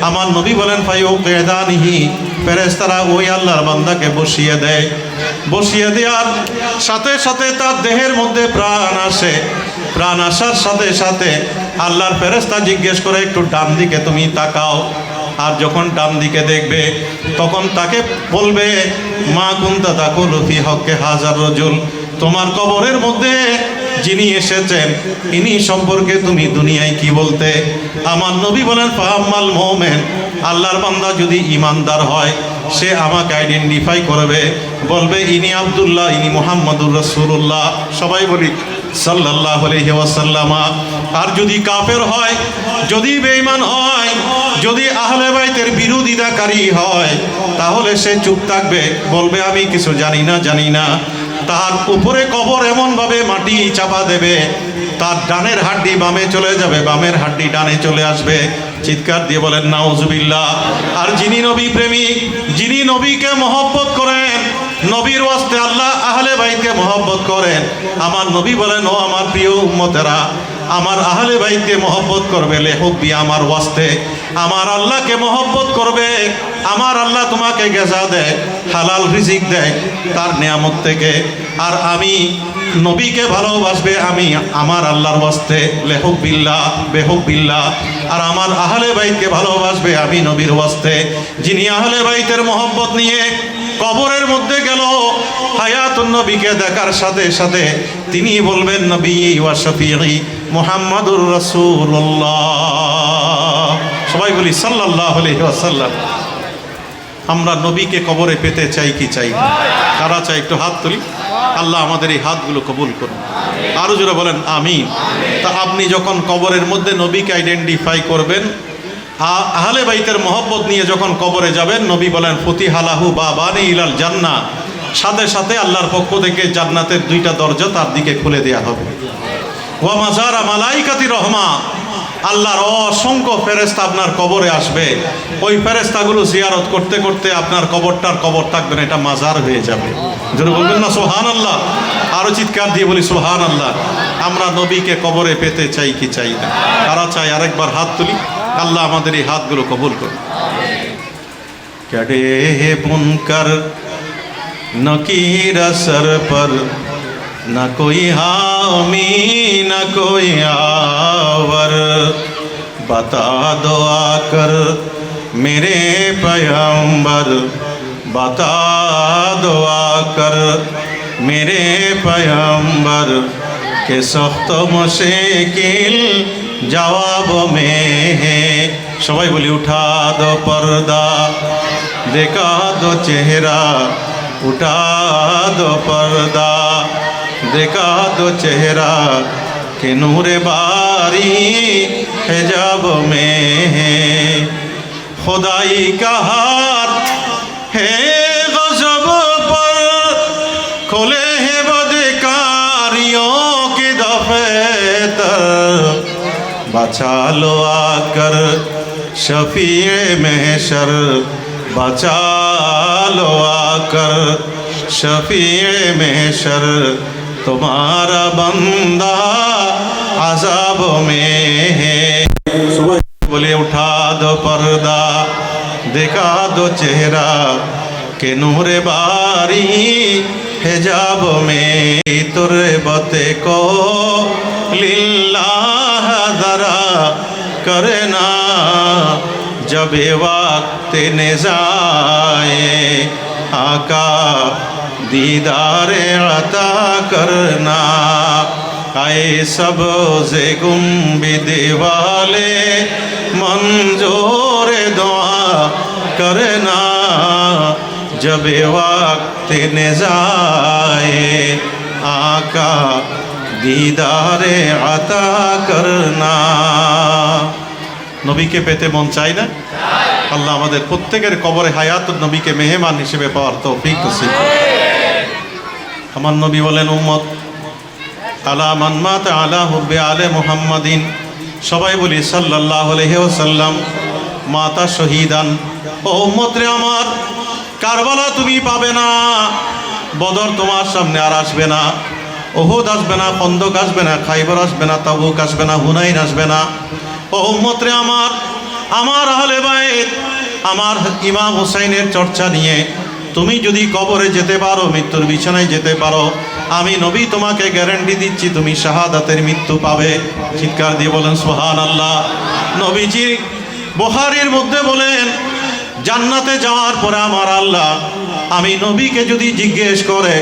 আমার নবী বলেন, ফায়ুকিদানিহি, ফেরেশতারা ওই আল্লাহর বান্দাকে বসিয়ে দেয়। বসিয়ে দেওয়ার সাথে সাথে তার দেহের মধ্যে প্রাণ আসে। প্রাণ আসার সাথে সাথে আল্লাহর ফেরেশতা জিজ্ঞেস করে, একটু ডান দিকে তুমি তাকাও। আর যখন ডান দিকে দেখবে, তখন তাকে বলবে, মা কুনতা তাকুলু ফি হক্কে হাজার রাজুল, তোমার কবরের মধ্যে যিনি এসেছেন ইনি সম্পর্কে তুমি দুনিয়ায় কি বলতে? আমার নবী বলেন, ফাআম্মাল মুমিন, আল্লাহর বান্দা যদি ইমানদার হয়, সে আমাকে আইডেন্টিফাই করবে, বলবে ইনি আব্দুল্লাহ, ইনি মুহাম্মাদুর রাসূলুল্লাহ। সবাই বলি সাল্লাল্লাহু আলাইহি ওয়াসাল্লাম। আর যদি কাফের হয়, যদি বেঈমান হয়, যদি আহলে বাইতের বিরোধিতাকারী হয়, তাহলে সে চুপ থাকবে, বলবে আমি কিছু জানি না। তার উপরে কবর এমনভাবে মাটি চাপা দেবে, তার ডানের হাড্ডি বামে চলে যাবে, বামের হাড্ডি ডানে চলে আসবে। চিৎকার দিয়ে বলেন নাউজুবিল্লাহ। আর যিনি নবী প্রেমিক, যিনি নবীকে মহব্বত করেন, নবীর ওয়াস্তে আল্লাহ আহলে বাইতকে মহব্বত করেন, আমার নবী বলেন, ও আমার প্রিয় উম্মতেরা, আমার আহলে বাইতকে মহব্বত করবে, লেহুব্বি, আমার ওয়াস্তে, আমার আল্লাহকে মহব্বত করবে। আমার আল্লাহ তোমাকে গেজা দেয়, হালাল রিজিক দেয় তার নিয়ামত থেকে। আর আমি নবীকে ভালোবাসবে, আমি আমার আল্লাহর ওয়াস্তে, লেহুব্বিল্লাহ বেহুব্বিল্লাহ। আর আমার আহলে বাইতকে ভালোবাসবে, আমি নবীর ওয়াস্তে। যিনি আহলে বাইতের মহব্বত নিয়ে কবরের মধ্যে গেল, হায়াতুন নবীকে দেখার সাথে সাথে তিনি বলবেন, নবী ওয়া শফিঈ মুহাম্মাদুর রাসূলুল্লাহ। সবাই বলি সাল্লাল্লাহু আলাইহি ওয়াসাল্লাম। আমরা নবীকে কবরে পেতে চাই কি চাই না? কারা চাই একটু হাত তুলি। আল্লাহ আমাদের এই হাতগুলো কবুল করুন। আরো জোরে বলেন আমিন। তা আপনি যখন কবরের মধ্যে নবীকে আইডেন্টিফাই করবেন, আহলে বাইতের মহব্বত নিয়ে যখন কবরে যাবেন, নবী বলেন ফতিহালাহু বাবানি ইলাল জান্নাহ, সাথে সাথে আল্লাহর পক্ষ থেকে জান্নাতের দুইটা দরজা তার দিকে খুলে দেয়া হবে। ওয়া মাজারা মালাইকাতি রহমা, আল্লাহর অসংখ্য ফেরেশতা আপনার কবরে আসবে। ওই ফেরেশতাগুলো জিয়ারত করতে করতে আপনার কবরটার কবর থাকবে না, এটা মাজার হয়ে যাবে। যদি বলবেন না সুবহানাল্লাহ, আরো চিৎকার দিয়ে বলি সুবহানাল্লাহ। আমরা নবীকে কবরে পেতে চাই কি চাই না? কারা চাই আরেকবার হাত তুলি। আল্লাহ আমাদের এই হাতগুলো কবুল করুন। ক্যাডে বুনকার नकीर सर पर न कोई हामी न कोई आवर, बता दो आकर मेरे पैगंबर, बता दो आकर मेरे पैगंबर के सख्त मुश्किल जवाब में है। सबाई बोली उठा दो पर्दा, देखा दो चेहरा, उठा दो पर्दा, देखा दो चेहरा के नूरे बारी हिजाब में है। खुदाई का हाथ है गज़ब पर, खुले हैं बदकारियों के दफ्तर, बचा लो आकर शफीए महशर, बचा लो आकर शफीए महशर, तुम्हारा बंदा अज़ाब में है। बोले उठा दो पर्दा, देखा दो चेहरा के नूरे बारी हिजाब में, तुरबते को लिल्लाह दरा करना, जब वक्त निज़ाए आका दीदारे अता करना, आए सब से गुम्बिद वाले मंजूर दुआ करना, जब वक्त निज़ाए आका दीदारे अता करना। নবীকে পেতে মন চাই না? আল্লাহ আমাদের প্রত্যেকের কবরে হায়াতুন নবীকে মেহমান হিসেবে পাওয়ার তৌফিক নসিব করুন। আমার নবী বলেন উম্মত আলা মান মাতা আলা হুব্বি আলে মুহাম্মাদিন, সবাই বলি সাল্লাল্লাহু আলাইহি ওয়াসাল্লাম, মাতা শহীদান। ও উম্মত রে আমার, কারবালা তুমি পাবে না, বদর তোমার সামনে আর আসবে না, ওহুদ আসবে না, খন্দক আসবে না, খাইবার আসবে না, তাবুক আসবে না, হুনাইন আসবে না। ও উম্মত রে আমার, আমার আহলে বাইত, আমার ইমাম হুসাইনের চর্চা নিয়ে তুমি যদি কবরে যেতে পারো, মৃত্যুর বিছানায় যেতে পারো, আমি নবী তোমাকে গ্যারান্টি দিচ্ছি তুমি শাহাদাতের মৃত্যু পাবে। চিৎকার দিয়ে বলেন সুবহানাল্লাহ। নবীজি বুখারীর মধ্যে বলেন, জান্নাতে যাওয়ার পরে আমার আল্লাহ আমি নবীকে যদি জিজ্ঞেস করে,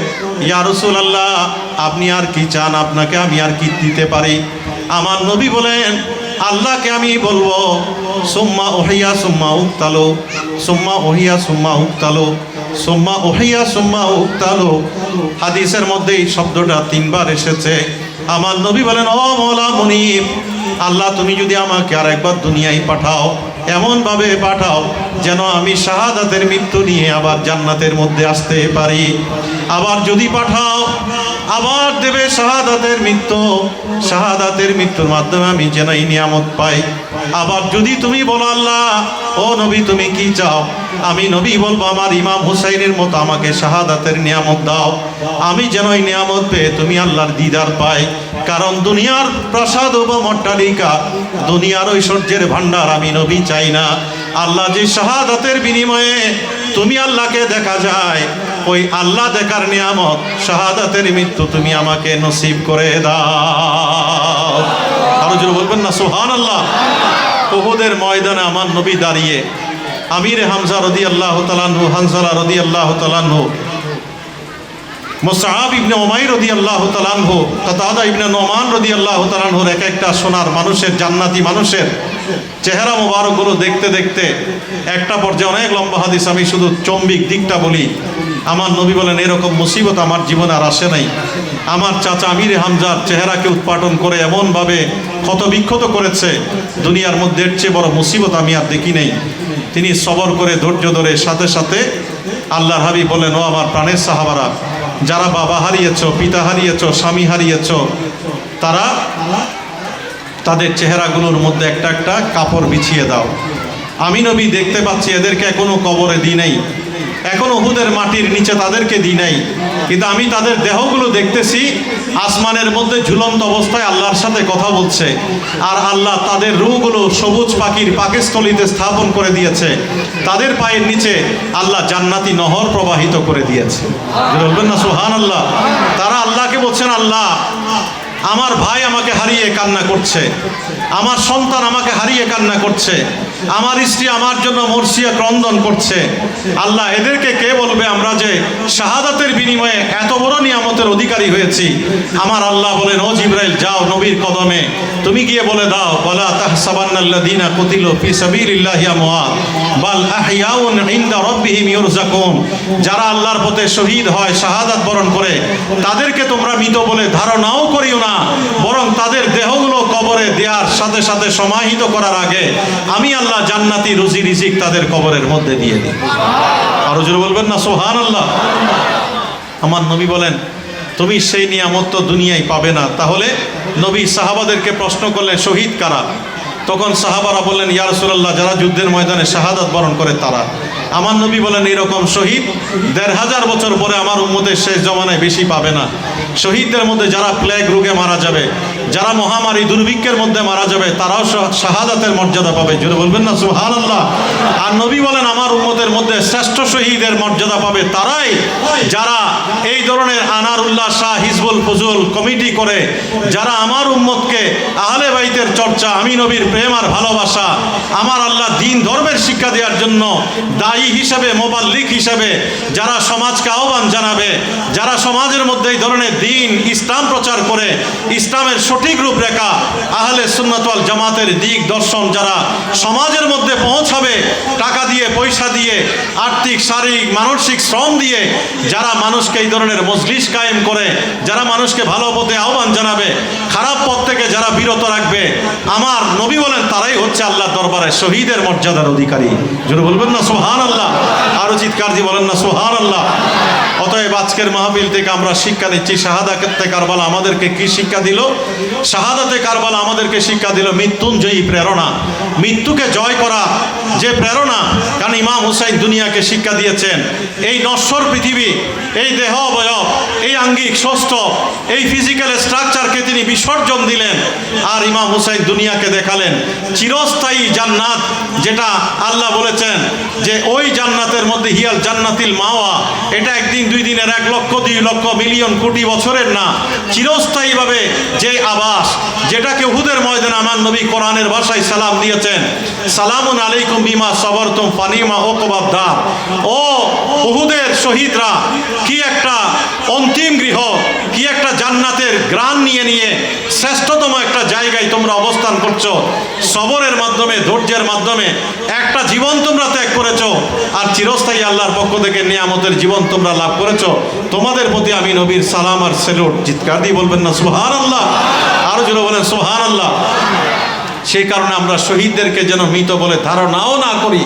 ইয়া রাসূলুল্লাহ আপনি আর কি চান, আপনাকে আমি আর কি দিতে পারি? আমার নবী বলেন, আল্লাহকে আমি বলবো সুম্মা ওহিয়া সুম্মা উক্তালো, সুম্মা ওহিয়া সুম্মা উক্তালো, সুম্মা ওহিয়া সুম্মা উক্তালো। হাদিসের মধ্যে এই শব্দটা 3 বার এসেছে। আমার নবী বলেন, ও মওলা মুনিব, আল্লাহ তুমি যদি আমাকে আর একবার দুনিয়ায় পাঠাও, এমনভাবে পাঠাও যেন আমি শাহাদাতের মৃত্যু নিয়ে আবার জান্নাতের মধ্যে আসতে পারি। আবার যদি পাঠাও, আবার দেবে শাহাদাতের মৃত্যু, শাহাদাতের মৃত্যুর মাধ্যমে আমি যেন এই নিয়ামত পাই। আবার যদি তুমি বলো আল্লাহ ও নবী তুমি কি চাও, আমি নবী বলবো আমার ইমাম হুসাইনের মতো আমাকে শাহাদাতের নিয়ামত দাও, আমি যেন এই নিয়ামত পেয়ে তুমি আল্লাহর দিদার পাই। কারণ দুনিয়ার প্রাসাদ ও অট্টালিকা, দুনিয়ার ঐশ্বর্যের ভান্ডার আমি নবী চাই না। আল্লাহ যে শাহাদাতের বিনিময়ে তুমি আল্লাহকে দেখা যায়, ওই আল্লাহ দেখার নিয়ামত শাহাদাতের মৃত্যু তুমি আমাকে নসিব করে দাও। আরো জোরে বলবেন না সুবহানাল্লাহ। উহুদের ময়দানে আমার নবী দাঁড়িয়ে, আমির হামজা রাদিয়াল্লাহু তাআলা আনহু, হানজালা রাদিয়াল্লাহু তাআলা আনহু, মুসআব ইবনে উমাইর রাদিয়াল্লাহু তাআলা আনহু, কাতাদা ইবনে নোমান রাদিয়াল্লাহু তাআলা আনহুর এক একটা সোনার মানুষের, জান্নাতি মানুষের চেহারা মোবারকগুলো দেখতে দেখতে একটা পর্যায়ে, অনেক লম্বা হাদিস, আমি শুধু চম্বিক দিকটা বলি। আমার নবী বলেন, এরকম মুসিবত আমার জীবনে আর আসে নাই। আমার চাচা আমির হামজার চেহারাকে উৎপাটন করে এমনভাবে ক্ষতবিক্ষত করেছে, দুনিয়ার মধ্যে এর চেয়ে বড় মুসিবত আমি আর দেখি নাই। তিনি সবর করে ধৈর্য ধরে সাথে সাথে আল্লাহর হাবিব বলেন, ও আমার প্রাণের সাহাবারা, যারা বাবা হারিয়েছ, পিতা হারিয়েছ, স্বামী হারিয়েছ, তারা তাদের চেহারাগুলোর মধ্যে একটা একটা কাপড় বিছিয়ে দাও। আমি নবী দেখতে পাচ্ছি এদেরকে এখনো কবরে দিই নাই, এখনো উহুদের মাটির নিচে তাদেরকে দিই নাই, কিন্তু আমি তাদের দেহগুলো দেখতেছি আসমানের মধ্যে ঝুলন্ত অবস্থায় আল্লাহর সাথে কথা বলছে। আর আল্লাহ তাদের রূহগুলো সবুজ পাখির পাকস্থলীতে স্থাপন করে দিয়েছে। তাদের পায়ের নিচে আল্লাহ জান্নাতি নহর প্রবাহিত করে দিয়েছে। বলবেন না সুবহানাল্লাহ? তারা আল্লাহকে বলছেন, আল্লাহ, আমার ভাই আমাকে হারিয়ে কান্না করছে, আমার সন্তান আমাকে হারিয়ে কান্না করছে, আমার স্ত্রী আমার জন্য মরসিয়া ক্রন্দন করছে। আল্লাহ, এদেরকে কে বলবে আমরা যে শাহাদাতের বিনিময়ে এত বড় নিয়ামতের অধিকারী হয়েছি? আমার আল্লাহ বলেন, ও জিবরাইল, যাও নবীর কদমে তুমি গিয়ে বলে দাও, ওয়ালা তাহসাবান্নাল্লাযীনা কুতিলু ফি সাবিলিল্লাহি আমওয়াত বাল আহইয়াউন ইনদা রাব্বিহিম ইউরযাকুন। যারা আল্লাহর পথে শহীদ হয়, শাহাদাত বরণ করে, তাদেরকে তোমরা মৃত বলে ধারণাও করিও না, বরং তাদের দেহগুলো কবরে দেওয়ার সাথে সাথে সমাহিত করার আগে আমি আল্লাহ জান্নাতি রুজি রিজিক তাদের কবরের মধ্যে দিয়ে দিই। আরো জোরে বলবেন না সুবহানাল্লাহ? আমার নবী বলেন, তুমি সেই নিয়ামত তো দুনিয়ায় পাবে না। তাহলে নবী সাহাবাদেরকে প্রশ্ন করলেন, শহীদ কারা? তখন সাহাবারা বললেন, ইয়া রাসূলুল্লাহ, যারা যুদ্ধের ময়দানে শাহাদাত বরণ করে তারা। আমার নবী বলেন, এরকম শহীদ ১৫০০ বছর পরে আমার উম্মতের শেষ জমানায় বেশি পাবে না। শহীদদের মধ্যে যারা প্লেগ রোগে মারা যাবে, যারা মহামারী দুর্ভিক্ষের মধ্যে মারা যাবে, তারাও শাহাদাতের মর্যাদা পাবে। জোরে বলবেন না সুবহানাল্লাহ? আর নবী বলেন, আমার উম্মতের মধ্যে শ্রেষ্ঠ শহীদের মর্যাদা পাবে তারাই যারা এই ধরনের আনারুল্লাহ শাহ হিজবুল ফজুল কমিটি করে, যারা আমার উম্মতকে আহলে বাইতের চর্চা, আমি নবীর প্রেম আর ভালোবাসা, আমার আল্লাহ দিন ধর্মের শিক্ষা দেওয়ার জন্য দায়ী হিসেবে, মোবাল্লিক হিসেবে যারা সমাজকে আহ্বান জানাবে, যারা সমাজের মধ্যে এই ধরনের দিন ইসলাম প্রচার করে, ইসলামের সঠিক রূপরেখা, আহলে সুন্নাত ওয়াল জামাতের দিক দর্শন যারা সমাজের মধ্যে পৌঁছাবে, টাকা দিয়ে, পয়সা দিয়ে, আর্থিক, শারীরিক, মানসিক শ্রম দিয়ে যারা মানুষকে এই ধরনের মজলিস কায়েম করে, যারা মানুষকে ভালো পথে আহ্বান জানাবে, খারাপ পথ থেকে যারা বিরত রাখবে, আমার নবী বলেন তারাই হচ্ছে আল্লাহ দরবারে শহীদের মর্যাদার অধিকারী। জোরে বলবেন না সুবহানাল্লাহ? আরো চিৎকার দিয়ে বলেন না সুবহানাল্লাহ? অতএব আজকের মাহফিল থেকে আমরা শিক্ষা নিচ্ছি, শাহাদাতে কারবালা আমাদেরকে কি শিক্ষা দিল? শাহাদাতে কারবালা আমাদেরকে শিক্ষা দিল মৃত্যুঞ্জয়ী প্রেরণা, মৃত্যুকে জয় করা যে প্রেরণা। কারণ ইমাম হুসাইন দুনিয়াকে শিক্ষা দিয়েছেন, এই নশ্বর পৃথিবী, এই দেহ অবয়ব, এই আঙ্গিক ষষ্ঠ, এই ফিজিক্যাল স্ট্রাকচারকে তিনি বিসর্জন দিলেন। আর ইমাম হুসাইন দুনিয়াকে দেখালেন চিরস্থায়ী জান্নাত, যেটা আল্লাহ বলেছেন যে ওই জান্নাতের মধ্যে হিয়াল জান্নাতিল মাওয়া, এটা একদিন, দুই দিনের, ১ লক্ষ, ২ লক্ষ, মিলিয়ন, কোটি বছরের না, চিরস্থায়ীভাবে যে আবাস, যেটাকে উহুদের ময়দানে আমার নবী কোরআনের ভাষায় সালাম দিয়েছেন, সালামুন আলাইকুম বিমা সাবরতুম ফানিমা উকবাদ দার। ও উহুদের শহীদরা, কি একটা অন্তিম গৃহ, কি একটা জান্নাতের গ্রান নিয়ে নিয়ে শ্রেষ্ঠতম একটা জায়গায় তোমরা অবস্থান করছো। সবরের মাধ্যমে, ধৈর্যের মাধ্যমে একটা জীবন তোমরা ত্যাগ করেছো, আর চিরস্থায়ী আল্লাহর পক্ষ থেকে নিয়ামতের জীবন তোমরা লাভ করেছো। তোমাদের প্রতি আমি নবীর সালাম আর সেলুট। চিৎকার দিয়ে বলবেন না সুবহানাল্লাহ? আরো জোরে বলেন সুবহানাল্লাহ? সেই কারণে আমরা শহীদদেরকে যেন মৃত বলে ধারণাও না করি।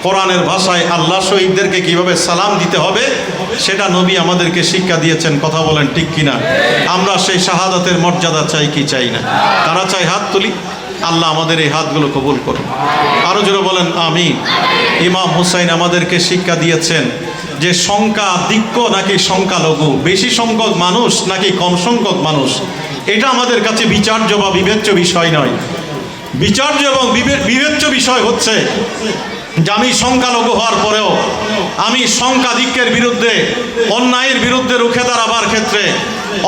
কোরআনের ভাষায় আল্লাহ শহীদদেরকে কিভাবে সালাম দিতে হবে সেটা নবী আমাদেরকে শিক্ষা দিয়েছেন। কথা বলেন ঠিক কিনা? আমরা সেই শাহাদাতের মর্যাদা চাই কি চাই না? তারা চাই হাত তুলি। আল্লাহ আমাদের এই হাতগুলো কবুল করুন। আরো জোরে বলেন আমিন। ইমাম হুসাইন আমাদেরকে শিক্ষা দিয়েছেন যে সংখ্যাধিক্য নাকি সংখ্যালঘু, বেশি সংখ্যক মানুষ নাকি কম সংখ্যক মানুষ, এটা আমাদের কাছে বিচার্য বা বিবেচ্য বিষয় নয়। বিচার্য এবং বিবেচ্য বিষয় হচ্ছে যে আমি সংখ্যালঘু হওয়ার পরেও আমি সংখ্যাধিক্যের বিরুদ্ধে, অন্যায়ের বিরুদ্ধে রুখে দাঁড়াবার ক্ষেত্রে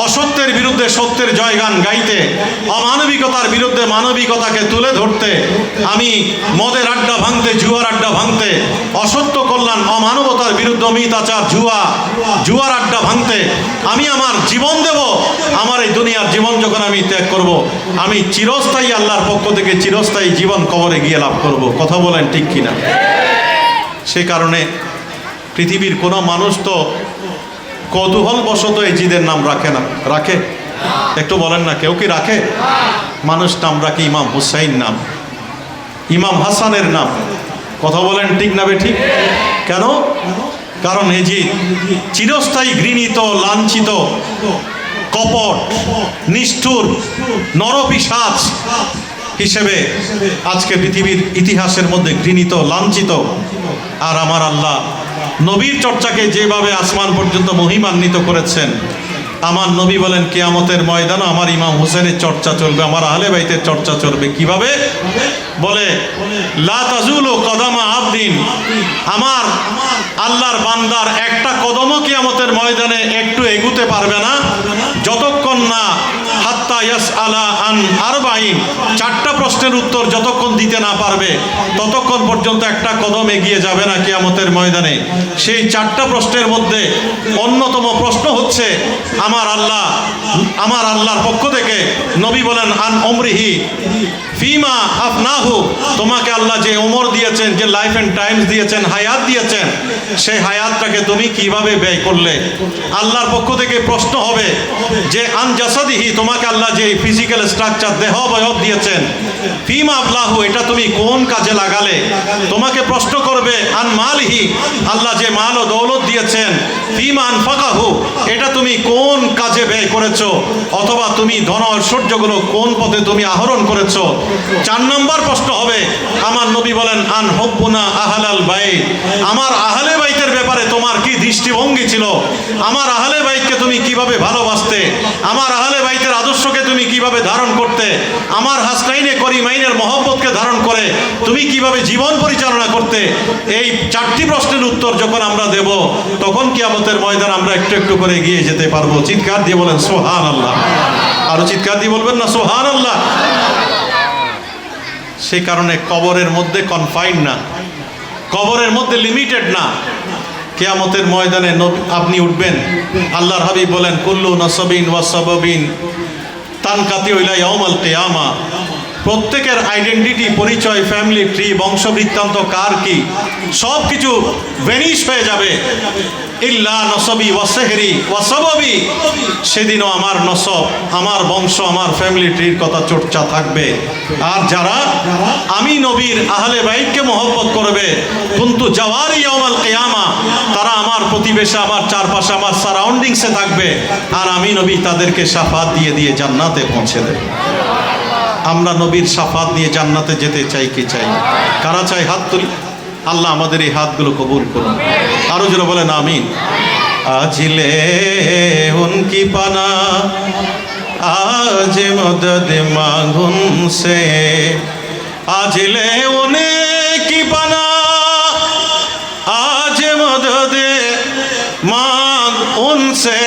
অসত্যের বিরুদ্ধে সত্যের জয়গান গাইতে, অমানবিকতার বিরুদ্ধে মানবিকতাকে তুলে ধরতে, আমি মদের আড্ডা ভাঙতে, জুয়ার আড্ডা ভাঙতে, অসত্য কল্যাণ অমানবতার বিরুদ্ধে মিথ্যাচার জুয়ার আড্ডা ভাঙতে আমি আমার জীবন দেব। আমার এই দুনিয়ার জীবন যখন আমি ত্যাগ করব, আমি চিরস্থায়ী আল্লাহর পক্ষ থেকে চিরস্থায়ী জীবন কবরে গিয়ে লাভ করব। কথা বলেন ঠিক কিনা? সে কারণে পৃথিবীর কোনো মানুষ তো কৌতূহলবশত এই জিদের নাম রাখে না। রাখে? একটু বলেন না, কেউ কি রাখে? মানুষ নাম রাখে ইমাম হুসাইন নাম, ইমাম হাসানের নাম। কথা বলেন ঠিক না বেঠিক? কেন? কারণ এই যে চিরস্থায়ী ঘৃণিত, লাঞ্ছিত, কপট, নিষ্ঠুর, নরপিশাচ হিসেবে আজকে পৃথিবীর ইতিহাসের মধ্যে ঘৃণিত, লাঞ্ছিত। আর আমার আল্লাহ নবীর চর্চাকে যেভাবে আসমান পর্যন্ত মহিমান্বিত করেছেন, আমার নবী বলেন কিয়ামতের ময়দানে আমার ইমাম হোসেনের চর্চা চলবে, আমার আহলে বাইতের চর্চা চলবে। কিভাবে? বলে লা তাজুলু কদামা আবদিন, আমার আল্লাহর বান্দার একটা কদমও কিয়ামতের ময়দানে একটু এগুতে পারবে না যতক্ষণ না হাত্তা ইয়াসআলা আন আরবাইন, চারটা প্রশ্নের উত্তর যতক্ষণ দিতে না পারবে ততক্ষণ পর্যন্ত একটা কদম এগিয়ে যাবে না কিয়ামতের ময়দানে। সেই চারটা প্রশ্নের মধ্যে অন্যতম প্রশ্ন হচ্ছে আমার আল্লাহর পক্ষ থেকে নবী বলেন আন উমরিহি ফিমা আফনাহু, তোমাকে আল্লাহ যে উমর দিয়েছেন, যে লাইফ এন্ড টাইমস দিয়েছেন, হায়াত দিয়েছেন, সেই হায়াতটাকে তুমি কিভাবে ব্যয় করলে। আল্লাহর পক্ষ থেকে প্রশ্ন হবে যে আন জাসাদিহি, তোমাকে আল্লাহ যে ফিজিক্যাল স্ট্রাকচার, দেহ অবয়ব দিয়েছেন, ফিমা আফলাহু, এটা তুমি কোন কাজে লাগালে। তোমাকে প্রশ্ন করবে আন মালিহি, আল্লাহ যে মাল ও দৌলত দিয়েছেন, ফিমা আনফাকাহু, এটা তুমি কোন কাজে ব্যয় করেছো, অথবা তুমি ধন ঐশ্বর্যগুলো কোন পথে তুমি আহরণ করেছো। 4 নম্বর প্রশ্ন হবে, আমার নবী বলেন আন হুব্বুনা আহলাল বাইত, আমার আহলে বাইতের ব্যাপারে তোমার কি দৃষ্টিভঙ্গি ছিল, আমার আহলে বাইতকে তুমি কিভাবে ভালোবাসতে, আমার আহলে বাইতের আদর্শকে তুমি কিভাবে ধারণ করতে, আমার হাসনাইনে করিমাইনের মহব্বতকে ধারণ করে তুমি কিভাবে জীবন পরিচালনা করতে। এই 4টি প্রশ্নের উত্তর যখন আমরা দেব, তখন কিয়ামতের ময়দান আমরা একটু একটু করে এগিয়ে যেতে পারবো। চিৎকার দিয়ে বলেন সুবহানাল্লাহ। আরো চিৎকার দিয়ে বলবেন না সুবহানাল্লাহ। সেই কারণে কবরের মধ্যে কনফাইন না, কবরের মধ্যে লিমিটেড না। কিয়ামতের ময়দানে আপনি উঠবেন, আল্লাহর হাবিব বলেন কুল্লু নাসাবিন ওয়া সাবাবিন তানকাতি ইলা ইয়াউমাল কিয়ামা, প্রত্যেকের আইডেন্টিটি, পরিচয়, ফ্যামিলি ট্রি, বংশবৃত্তান্ত কার কি, সব কিছু ভ্যানিশ হয়ে যাবে। ইল্লা নসবি ওয়া সেহরি ওয়া সাবাবি, সেদিনও আমার নসব, আমার বংশ, আমার ফ্যামিলি ট্রির কথা চর্চা থাকবে। আর যারা আমি নবীর আহলে বাইতকে মহব্বত করবে, কুনতু জাওয়ারি ইয়াউমাল কিয়ামা, তারা আমার প্রতিবেশে, আমার চারপাশে, আমার সারাউন্ডিংসে থাকবে, আর আমি নবী তাদেরকে শাফাত দিয়ে দিয়ে জান্নাতে পৌঁছে দেব। আমরা নবীর শাফাত নিয়ে জান্নাতে যেতে চাই কি চাই? কারা চাই? হাত তুলি। আল্লাহ আমাদের এই হাতগুলো কবুল করুন। আরো জোরে বলেন আমিন। আজিলে উনকি পানা আজ মদদ মাঙ্গুন সে, আজিলে উনকি পানা আজ মদদ मांग उनसे,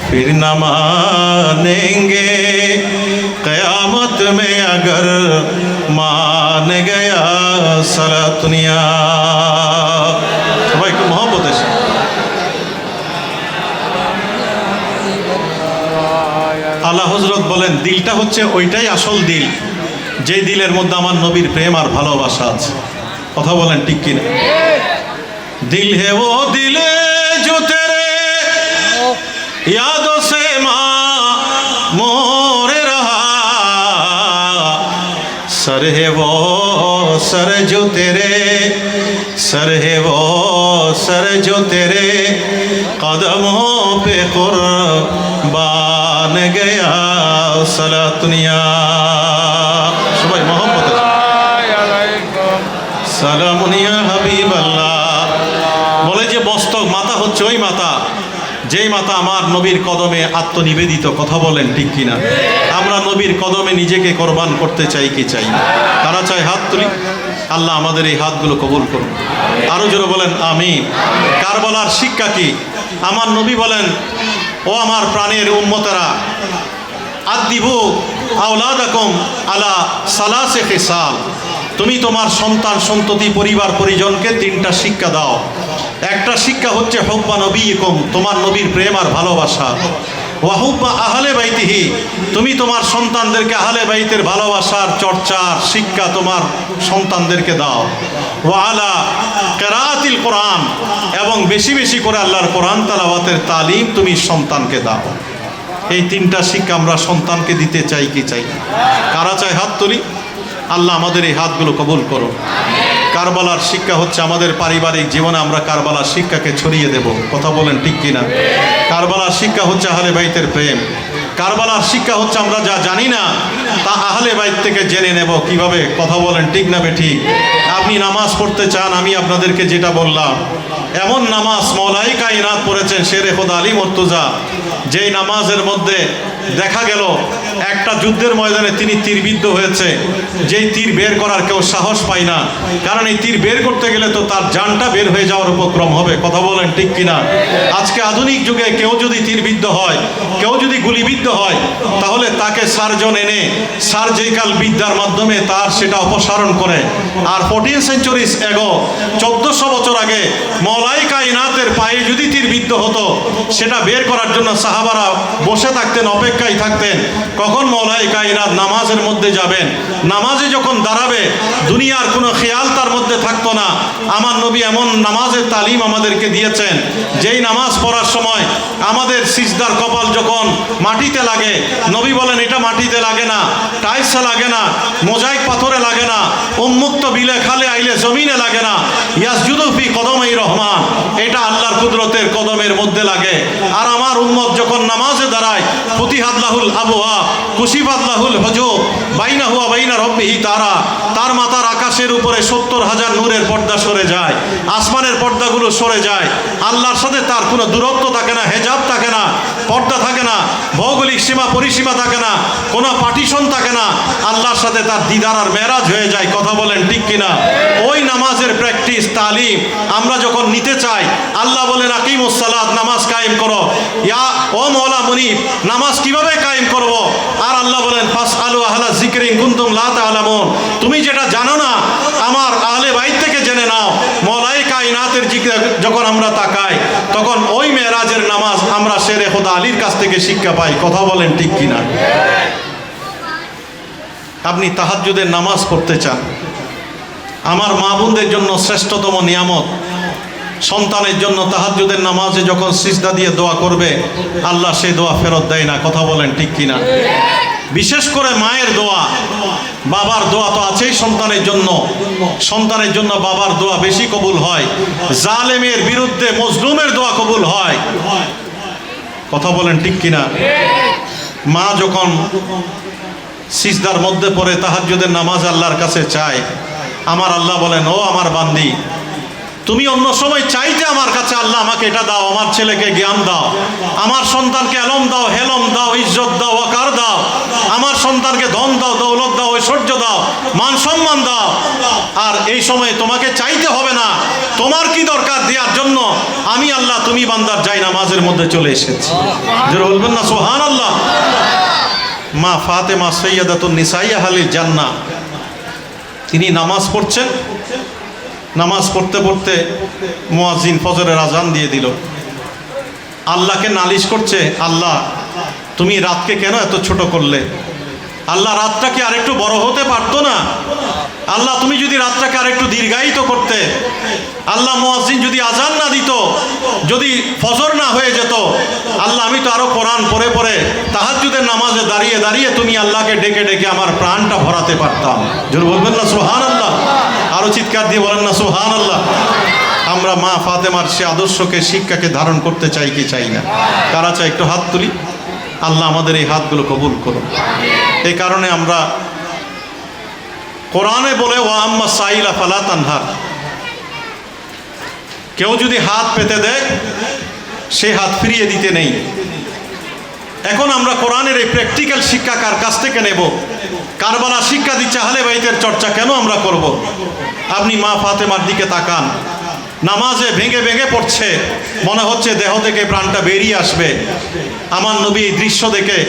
फिर न मानेंगे क़यामत में अगर मान गया सारा दुनिया। সবাই একটু মহব্বত এসে আল্লাহ হযরত বলেন, দিলটা হচ্ছে ওইটাই আসল দিল যে দিলের মধ্যে আমার নবীর প্রেম আর ভালোবাসা আছে। কথা বলেন ঠিক কিনা? दिल है वो दिल जो तेरे यादों से मोर रहा, सर है वो सर जो तेरे, सर है वो सर जो तेरे कदमों पे कुर्बान गया सारा दुनिया। সবাই মোহাম্মদ সালামুনিয়া হাবিব আল্লাহ। বলে যে মস্তক, মাথা হচ্ছে ওই মাথা যেই মাথা আমার নবীর কদমে আত্মনিবেদিত। কথা বলেন ঠিক কিনা? আমরা নবীর কদমে নিজেকে কোরবান করতে চাই কি চাই? তারা চাই হাত তুলি। আল্লাহ আমাদের এই হাতগুলো কবুল করুন। আরো জোরে বলেন আমিন। কারবালার শিক্ষা কি? আমার নবী বলেন, ও আমার প্রাণের উম্মতেরা, আদিবু আওলাদাকুম আলা সালাসে খিসাল, তুমি তোমার সন্তান সন্ততি পরিবার পরিজনকে তিনটা শিক্ষা দাও। একটা শিক্ষা হচ্ছে হুব্বা নবীকুম, তোমার নবীর প্রেম আর ভালোবাসা। ওয়া হুব্বা আহলে বাইতিহি, তুমি তোমার সন্তানদেরকে আহলে বাইতের ভালোবাসার চর্চার শিক্ষা তোমার সন্তানদেরকে দাও। ওয়া আলা কিরাআতিল কোরআন, এবং বেশি বেশি করে আল্লাহর কোরআন তেলাওয়াতের তালিম তুমি সন্তানকে দাও। এই তিনটা শিক্ষা আমরা সন্তানকে দিতে চাই কি চাই? কারা চাই? হাত তুলি। আল্লাহ আমাদের এই হাতগুলো কবুল করো। কারবালার শিক্ষা হচ্ছে আমাদের পারিবারিক জীবনে আমরা কারবালার শিক্ষাকে ছড়িয়ে দেব। কথা বলেন ঠিক কিনা? কারবালার শিক্ষা হচ্ছে আহলে বাইতের প্রেম। কারবালার শিক্ষা হচ্ছে আমরা যা জানি না তা আহলে বাইত থেকে জেনে নেব কিভাবে। কথা বলেন ঠিক না বেঠিক? আপনি নামাজ পড়তে চান, আমি আপনাদেরকে যেটা বললাম, এমন নামাজ মওলাই কায়নাত পড়েছেন শেরে খোদা আলী মুর্তজা, যেই নামাজের মধ্যে দেখা গেল একটা যুদ্ধের ময়দানে তিনি তীরবিদ্ধ হয়েছে, যেই তীর বের করার কেউ সাহস পায় না, কারণ এই তীর বের করতে গেলে তো তার জানটা বের হয়ে যাওয়ার উপক্রম হবে। কথা বলেন ঠিক কিনা? আজকে আধুনিক যুগে কেউ যদি তীরবিদ্ধ হয়, কেউ যদি গুলিবিদ্ধ হয়, তাহলে তাকে সার্জন এনে সার্জিক্যাল বিদ্যার মাধ্যমে তার সেটা অপসারণ করে। আর 14 সেঞ্চুরিজ এগো, 1400 বছর আগে মওলাই কায়নাতের পায়ে যদি তীরবিদ্ধ হতো, সেটা বের করার জন্য সাহাবারা বসে থাকতেন, অপেক্ষায় থাকতেন কখন মওলাই কায়নাত নামাজের মধ্যে যাবেন। নামাজে যখন দাঁড়াবে দুনিয়ার কোনো খেয়াল তার মধ্যে থাকতো না। আমার নবী এমন নামাজের তালিম আমাদেরকে দিয়েছেন, যেই নামাজ পড়ার সময় আমাদের সিজদার কপাল যখন মাটিতে লাগে, নবী বলেন এটা মাটিতে লাগে না, টাইলসে লাগে না, মোজাইক পাথরে লাগে না, উন্মুক্ত বিলে খালে আইলে জমিনে লাগে না, ইয়াসজুদু ফি কদমাই রহমান, এটা আল্লাহর কুদরতের কদমের মধ্যে লাগে। আর আমার উম্মত যখন নামাজে দাঁড়ায়, ফুতিহাত লাহুল আবওয়াব, কুশিফাত লাহুল হুজুব, বাইনাহু ওয়া বাইনা রাব্বিহি তারা, তার মাথার আকাশের উপরে 70,000 নূরের পর্দা সরে যায়, আসমানের পর্দাগুলো সরে যায়। আল্লাহর সাথে তার কোনো দূরত্ব থাকে না, হেজাব থাকে না, পর্দা থাকে না, ভৌগোলিক সীমা পরিসীমা থাকে না, কোনো পার্টিশন থাকে না। আল্লাহর সাথে তার দিদার আর মেরাজ হয়ে যায়। কথা বলেন ঠিক কিনা? ওই নামাজের প্র্যাকটিস তালিম আমরা যখন নিতে চাই, আল্লাহ বলেন আকিমুস সালাত, নামাজ কায়েম করো। ইয়া ও মওলা মুনিব, নামাজ কিভাবে কায়েম করব? আর আল্লাহ বলেন ফাসআলু আহলা যিকরি ইন কুনতুম লা তা'লামুন, তুমি যেটা জানো না আমার আহলে বাইত থেকে জেনে নাও। মওলাই কায়নাতের জিকির যখন আমরা তাকাই, তখন ওই মেরাজের নামাজ আমরা শেরে খোদা আলীর কাছ থেকে শিক্ষা পাই। কথা বলেন ঠিক কিনা? আপনি তাহাজ্জুদের নামাজ পড়তে চান, আমার মা বোনদের জন্য শ্রেষ্ঠতম নিয়ামত। সন্তানের জন্য তাহাজ্জুদের নামাজে যখন সিজদা দিয়ে দোয়া করবে, আল্লাহ সেই দোয়া ফেরত দেয় না। কথা বলেন ঠিক কিনা? বিশেষ করে মায়ের দোয়া, বাবার দোয়া তো আছেই সন্তানের জন্য, সন্তানের জন্য বাবার দোয়া বেশি কবুল হয়। জালেমের বিরুদ্ধে মজলুমের দোয়া কবুল হয়। কথা বলেন ঠিক কিনা? মা যখন সিজদার মধ্যে পড়ে তাহাজ্জুদের নামাজ আল্লাহর কাছে চায়, আমার আল্লাহ বলেন ও আমার বান্দি, তুমি অন্য সময় চাইতে আমার কাছে, আল্লাহ আমাকে এটা দাও, আমার ছেলেকে জ্ঞান দাও, আমার সন্তানকে এলম দাও, হেলম দাও, ইজ্জত দাও, ওয়াকার দাও, আমার সন্তানকে ধন দাও, দৌলত দাও, ঐশ্বর্য দাও, মান সম্মান দাও। আর এই সময় তোমাকে চাইতে হবে না, তোমার কি দরকার দেওয়ার জন্য আমি আল্লাহ তুমি বান্দার যাই নামাজের মধ্যে চলে এসেছি। যারা বলবেন না সুবহানাল্লাহ। মা ফাতেমা সৈয়দাতুন নিসাই আহলিল জান্নাহ, তিনি নামাজ পড়ছেন, নামাজ পড়তে পড়তে মুয়াজ্জিন ফজরের আজান দিয়ে দিল। আল্লাহকে নালিশ করছে, আল্লাহ তুমি রাতকে কেন এত ছোট করলে? আল্লাহ রাতটাকে আরেকটু বড় হতে পারতো না? আল্লাহ তুমি যদি রাতটাকে আরেকটু দীর্ঘায়িত করতে, আল্লাহ মুয়াজ্জিন যদি আজান না দিত, যদি ফজর না হয়ে যেত, আল্লাহ আমি তো আরো কোরআন পড়ে পড়ে তাহাজ্জুদের নামাজে দাঁড়িয়ে দাঁড়িয়ে তুমি আল্লাহকে ডেকে ডেকে আমার প্রাণটা ভরাতে পারতাম। জোরে বলবেন না সুবহানাল্লাহ? আরো চিৎকার দিয়ে বলেন না সুবহানাল্লাহ? আমরা মা ফাতেমার সে আদর্শকে, শিক্ষাকে ধারণ করতে চাই কি চাই না? কারা চাই? একটু হাত তুলি। আল্লাহ আমাদের এই হাতগুলো কবুল করুন। এই কারণে আমরা কোরআনে বলে ওয়া আম্মা সাইলা ফালা তানহার, কেউ যদি হাত পেতে দেয় সে হাত ফিরিয়ে দিতে নেই। এখন আমরা কোরআনের এই প্র্যাকটিক্যাল শিক্ষা কার কাছ থেকে নেব? কারবালা শিক্ষা দিচ্ছে, আহলে বাইতের চর্চা কেন আমরা করব? আপনি মা ফাতেমার দিকে তাকান, নামাজে ভেঙে ভেঙে পড়ছে, মনে হচ্ছে দেহ থেকে প্রাণটা বেরিয়ে আসবে। আমার নবী এই দৃশ্য দেখে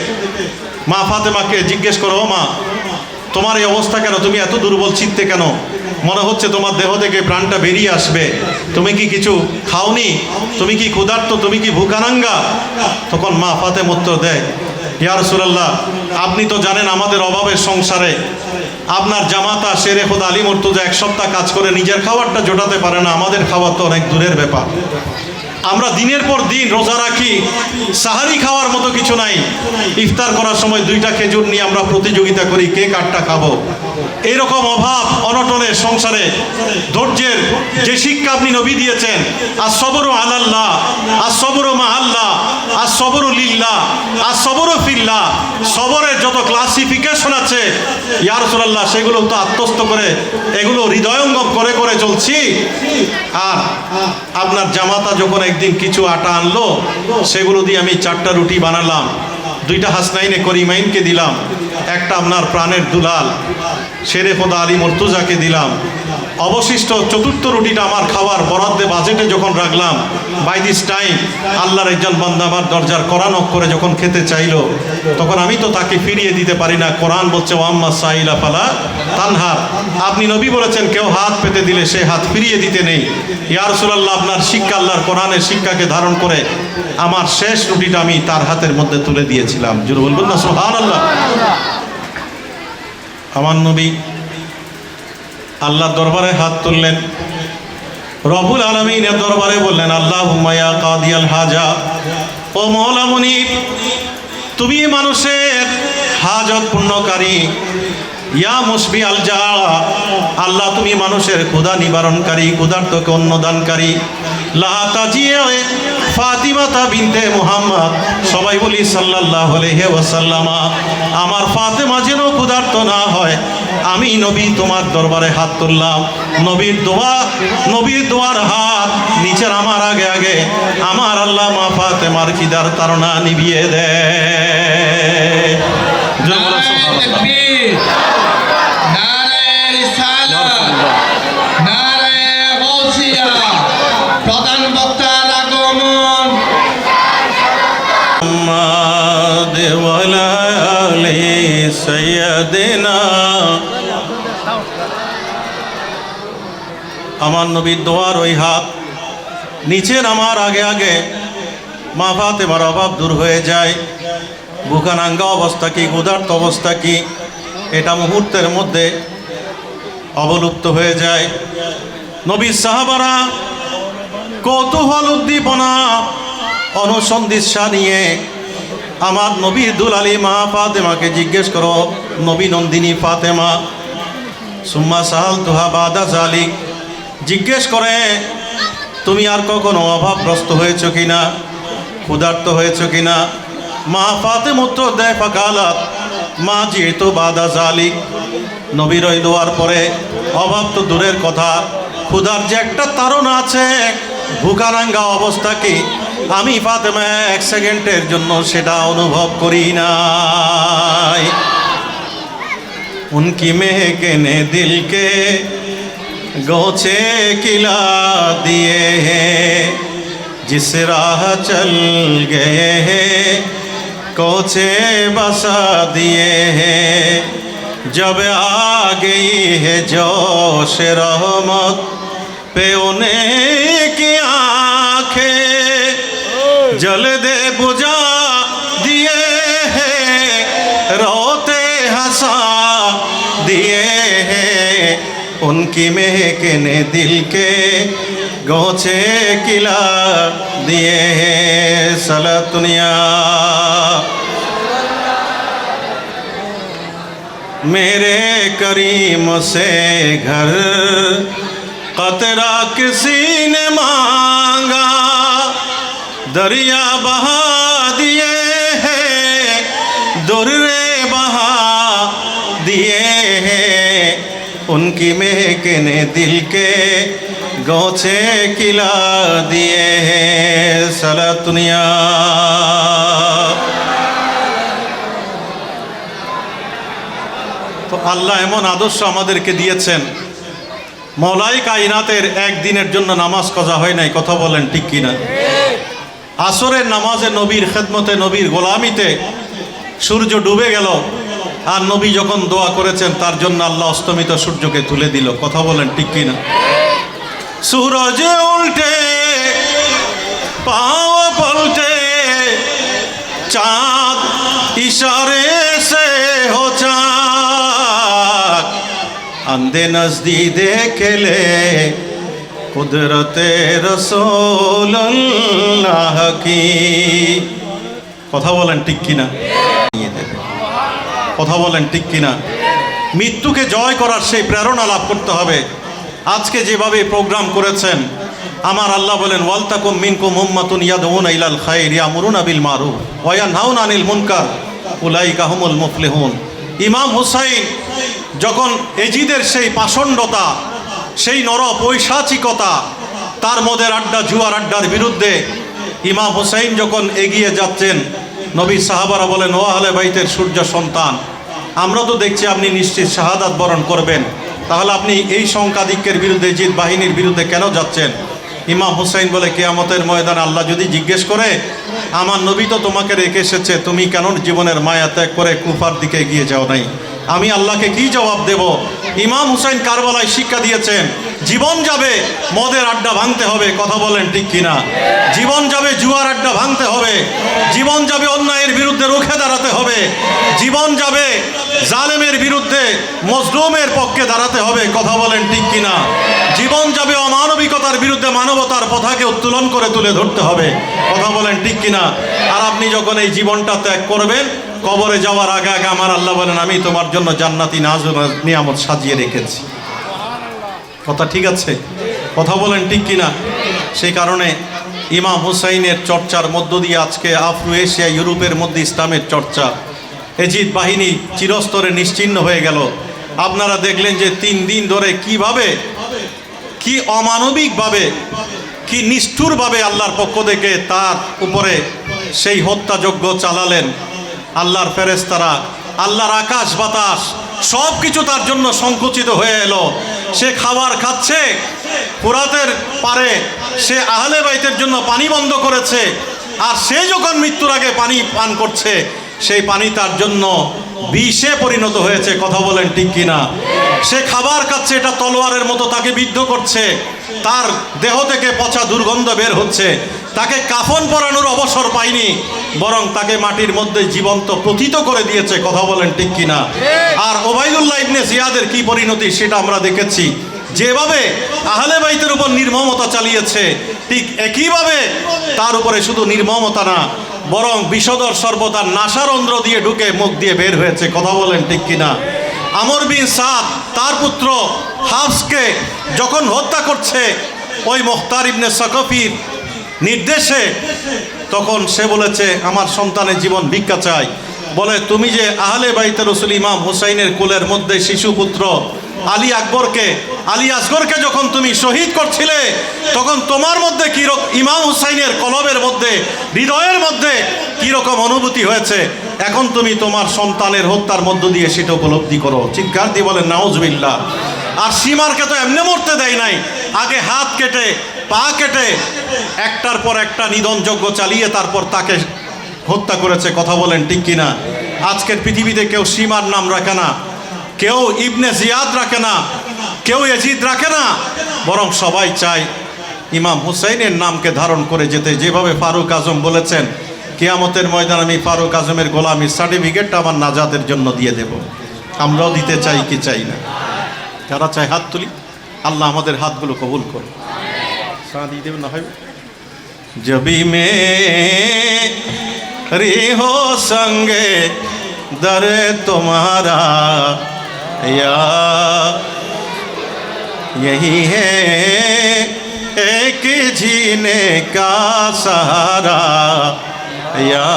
মা ফাতেমাকে জিজ্ঞেস করো, ও মা, তোমার এই অবস্থা কেন? তুমি এত দুর্বল চিত্তে কেন? মনে হচ্ছে তোমার দেহ থেকে প্রাণটা বেরিয়ে আসবে। তুমি কি কিছু খাওনি? তুমি কি ক্ষুধার্ত? তুমি কি ভুখানাঙ্গা? তখন মা ফাতেমা উত্তর দেয়, ইয়া রাসূলুল্লাহ, আপনি তো জানেন আমাদের অভাবের সংসারে আপনার জামাতা শেরে খোদা আলী মুর্তজা 1 সপ্তাহ কাজ করে নিজের খাবারটা জোটাতে পারে না। আমাদের খাবার তো অনেক দূরের ব্যাপার। আমরা দিনের পর দিন রোজা রাখি, সাহারি খাওয়ার মতো কিছু নাই। ইফতার করার সময় 2টা খেজুর নিয়ে আমরা প্রতিযোগিতা করি কে কারটা খাবো। এইরকম অভাব অনটনের সংসারে ধৈর্যের যে শিক্ষা আপনি নবী দিয়েছেন, আস-সবরু আলাল্লাহ, আস-সবরু মাআল্লাহ, আস-সবরু লিল্লাহ, আস-সবরু ফিল্লাহ, সবরের যত ক্লাসিফিকেশন আছে ইয়া রাসূলুল্লাহ, সেগুলো তো আত্মস্থ করে এগুলো হৃদয়ঙ্গম করে করে চলছি। আর আপনার জামাতা যখন একদিন কিছু আটা আনলো, সেগুলো দিয়ে আমি 4টা রুটি বানালাম, 2টা হাসনাইনে করিমাইনকে দিলাম, একটা আপনার প্রাণের দুলাল শেরে খোদা আলী মুর্তজাকে দিলাম। অবশিষ্ট 4র্থ রুটিটা আমার খাওয়ার বরাদ্দে বাজেটে যখন রাখলাম, বাই দিস টাইম আল্লাহর একজন বান্দা আমার দরজার কোরআন করে যখন খেতে চাইলো, তখন আমি তো তাকে ফিরিয়ে দিতে পারি না। কোরআন বলছে ওয়াম্মা সাইলা ফালা তানহার, আপনি নবী বলেছেন কেউ হাত পেতে দিলে সে হাত ফিরিয়ে দিতে নেই। ইয়া রাসূলুল্লাহ, আপনার শিক্ষা, আল্লাহর কোরআনের শিক্ষাকে ধারণ করে আমার শেষ রুটিটা আমি তার হাতের মধ্যে তুলে দিয়েছিলাম। জোরে বলবেন না সুবহানাল্লাহ। আমার নবী আল্লাহর দরবারে হাত তুললেন, রব্বুল আলামিনের দরবারে বললেন, আল্লাহুম্মা ইয়া কাদিয়াল হাজা, ও মওলা মুনিব, তুমি মানুষের হাজত পূর্ণকারী। ইয়া মুশবি আল জা, আল্লাহ তুমি মানুষের ক্ষুধা নিবারণকারী, ক্ষুধার্তকে অন্নদানকারী। লা তাজিয়ে ফাতিমাতা বিনতে মুহাম্মদ, সবাই বলি সাল্লাল্লাহু আলাইহি ওয়াসাল্লাম, আমার ফাতেমা যেন ক্ষুধার্ত না হয়। আমি নবী তোমার দরবারে হাত তুললাম, নবীর দোয়ার হাত নিচের আমার আগে আগে আমার আল্লাহ মা ফাতেমার খিদার তাড়না নিভিয়ে দেয়। প্রধান বক্তার আগমন। আমার নবীর দোয়ার ওই হাত নিচের আমার আগে আগে মা ফাতেমার অভাব দূর হয়ে যায়। বুকানাঙ্গা অবস্থা কি, ক্ষুধার্ত অবস্থা কি, এটা মুহূর্তের মধ্যে অবলুপ্ত হয়ে যায়। নবীর সাহাবারা কৌতূহল উদ্দীপনা অনুসন্ধিৎসা নিয়ে আমার নবীর দুলালী মা ফাতেমাকে জিজ্ঞেস করো, নবী নন্দিনী ফাতেমা, সুম্মা সাআলতুহা বাদা যালিক, জিজ্ঞেস করে তুমি আর কখনো অভাবগ্রস্ত হয়েছো কিনা, ক্ষুধার্ত হয়েছো কিনা? মা ফাতেমা উত্তর দেয়, ফাকালাত মা জিতু বাদা যালিক, নবীর ওই দোয়ার পরে অভাব তো দূরের কথা, ক্ষুধার যে একটা তাড়না আছে, ভুকানাঙ্গা অবস্থা কি, আমি ফাতেমা 1 সেকেন্ডের জন্য সেটা অনুভব করি নাই। উনকি মেহকে নে দিলকে গোছে কিলা দিয়ে जिस राह चल गए हैं कोचे बसा दिए हैं जब आ गई है जोश रहमत पे उन्हें की आँखें जल दे बुझा दिए हैं रोते हंसा दिए हैं उनकी महकने दिल के गोचे किला दिए हैं सलातुनिया मेरे करीम से घर कतरा किसी ने मांगा दरिया बहा दिए हैं दुर्रे बहा दिए हैं उनकी महकने दिल के गोचे किला दिए हैं सलातुनिया তো আল্লাহ এমন আদর্শ আমাদেরকে দিয়েছেন, মওলাই কায়নাতের একদিনের জন্য নামাজ কাজা হয় নাই, কথা বলেন ঠিক কিনা? আসরের নামাজে নবীর খেদমতে, নবীর গোলামিতে সূর্য ডুবে গেল, আর নবী যখন দোয়া করেছেন তার জন্য আল্লাহ অস্তমিত সূর্যকে তুলে দিল, কথা বলেন ঠিক কিনা? सूरज उल्टे पाँव पलटे, चाँद इशारे से हो चाक, अंधे नजदी देख ले कुदरते रसूल अल्लाह की, কথা বলেন ঠিক কিনা? কথা বলেন ঠিক কিনা? মৃত্যুকে জয় করার সেই প্রেরণা লাভ করতে হবে। আজকে যেভাবে প্রোগ্রাম করেছেন, আমার আল্লাহ বলেন ওয়ালতাকুম মিনকুম উম্মাতুন ইয়াদউনা ইলাল খায়র ইয়ামুরুনা বিল মারুফ ওয়া ইয়ানহাউনা আনিল মুনকার উলাইকা হুমুল মুফলিহুন। ইমাম হুসাইন যখন এজিদের সেই পাষণ্ডতা, সেই নরপৈশাচিকতা, তার মদের আড্ডা, জুয়ার আড্ডার বিরুদ্ধে ইমাম হুসাইন যখন এগিয়ে যাচ্ছেন, নবী সাহাবারা বলেন ও আহলে বাইতের সূর্য সন্তান, আমরা তো দেখছি আপনি নিশ্চিত শাহাদাত বরণ করবেন, তাহলে আপনি এই সংখ্যাধিক্যের বিরুদ্ধে, জিদ বাহিনীর বিরুদ্ধে কেন যাচ্ছেন? ইমাম হুসাইন বলে কিয়ামতের ময়দানে আল্লাহ যদি জিজ্ঞেস করে, আমার নবী তো তোমাকে রেখে এসেছে, তুমি কেন জীবনের মায়া ত্যাগ করে কুফার দিকে এগিয়ে যাও নাই, আমি আল্লাহকে কি জবাব দেব? ইমাম হুসাইন কারবালায় শিক্ষা দিয়েছেন, জীবন যাবে মদের আড্ডা ভাঙতে হবে, কথা বলেন ঠিক কিনা? জীবন যাবে জুয়ার আড্ডা ভাঙতে হবে, জীবন যাবে অন্যায়ের বিরুদ্ধে রুখে দাঁড়াতে হবে, জীবন যাবে জালেমের বিরুদ্ধে মজলুমের পক্ষে দাঁড়াতে হবে, কথা বলেন ঠিক কিনা? জীবন যাবে অমানবিকতার বিরুদ্ধে মানবতার পতাকা উত্তোলন করে তুলে ধরতে হবে, কথা বলেন ঠিক কিনা? আর আপনি যখন এই জীবনটা ত্যাগ করবেন, কবরে যাওয়ার আগে আগে আমার আল্লাহ বলেন আমি তোমার জন্য জান্নাতি নিয়ামত সাজিয়ে রেখেছি, কথা ঠিক আছে? কথা বলেন ঠিক কিনা? সেই কারণে ইমাম হুসাইনের চর্চার মধ্য দিয়ে আজকে আফ্রো এশিয়া, ইউরোপের মধ্যে ইসলামের চর্চা, এজিদ বাহিনী চিরস্তরে নিশ্চিহ্ন হয়ে গেল। আপনারা দেখলেন যে 3 দিন ধরে কিভাবে, কি অমানবিকভাবে, কি নিষ্ঠুরভাবে আল্লাহর পক্ষ থেকে তার উপরে সেই হত্যাযজ্ঞ চালালেন। আল্লাহর ফেরেশতারা, আল্লাহর আকাশ বাতাস সব কিছু তার জন্য সংকুচিত হয়ে এলো। সে খাবার খাচ্ছে, ফুরাতের পারে সে আহলে বাইতের জন্য পানি বন্ধ করেছে, আর সে যখন মৃত্যুর আগে পানি পান করছে, সেই পানি তার জন্য বিষে পরিণত হয়েছে, কথা বলেন ঠিক কিনা? সে খাবার খাচ্ছে, এটা তলোয়ারের মতো তাকে বিদ্ধ করছে, তার দেহ থেকে পচা দুর্গন্ধ বের হচ্ছে, তাকে কাফন পরানোর অবসর পায়নি, বরং তাকে মাটির মধ্যে জীবন্ত প্রথিত করে দিয়েছে, কথা বলেন ঠিক কিনা? আর ওবাইদুল্লাহ ইবনে জিয়াদের কি পরিণতি সেটা আমরা দেখেছি, যেভাবে আহলে বাইতের উপর নির্মমতা চালিয়েছে, ঠিক একইভাবে তার উপরে শুধু নির্মমতা না, বরং বিষধর সর্বদার নাসারন্ধ্র দিয়ে ঢুকে মুখ দিয়ে বের হয়েছে, কথা বলেন ঠিক কিনা? আমর বিন সাদ তার পুত্র হাফসকে যখন হত্যা করছে ওই মুখতার ইবনে সাকফির নির্দেশে, তখন সে বলেছে আমার সন্তানের জীবন ভিক্ষা চাই। বলে তুমি যে আহলে বাইতের রাসূল ইমাম হুসাইনের কোলের মধ্যে শিশুপুত্র আলী আসগরকে যখন তুমি শহীদ করছিলে, তখন তোমার মধ্যে কি রকম, ইমাম হুসাইনের কলবের মধ্যে, হৃদয়ের মধ্যে কি রকম অনুভূতি হয়েছে, এখন তুমি তোমার সন্তানের হত্যার মধ্য দিয়ে সেটা উপলব্ধি করো। চিৎকার দিয়ে বলেন নাউজুবিল্লাহ। আর সীমারকে তো এমনি মরতে দেয় নাই, আগে হাত কেটে পা কেটে একটার পর একটা নিধনযজ্ঞ চালিয়ে তারপর তাকে হত্যা করেছে, কথা বলেন ঠিক কিনা? আজকের পৃথিবীতে কেউ সীমার নাম রাখে না, কেউ ইবনে জিয়াদ রাখে না, কেউ এজিদ রাখে না, বরং সবাই চায় ইমাম হুসাইনের নামকে ধারণ করে যেতে। যেভাবে ফারুক আজম বলেছেন, কিয়ামতের ময়দান আমি ফারুক আজমের গোলামির সার্টিফিকেটটা আমার নাজাতের জন্য দিয়ে দেব। আমরাও দিতে চাই কি চাই না? যারা চায় হাত তুলি, আল্লাহ আমাদের হাতগুলো কবুল করে। দিয়ে দেবেন না হয় জবি মে রিহো সঙ্গে দরে তোমারা या यही है एक जीने का सहारा या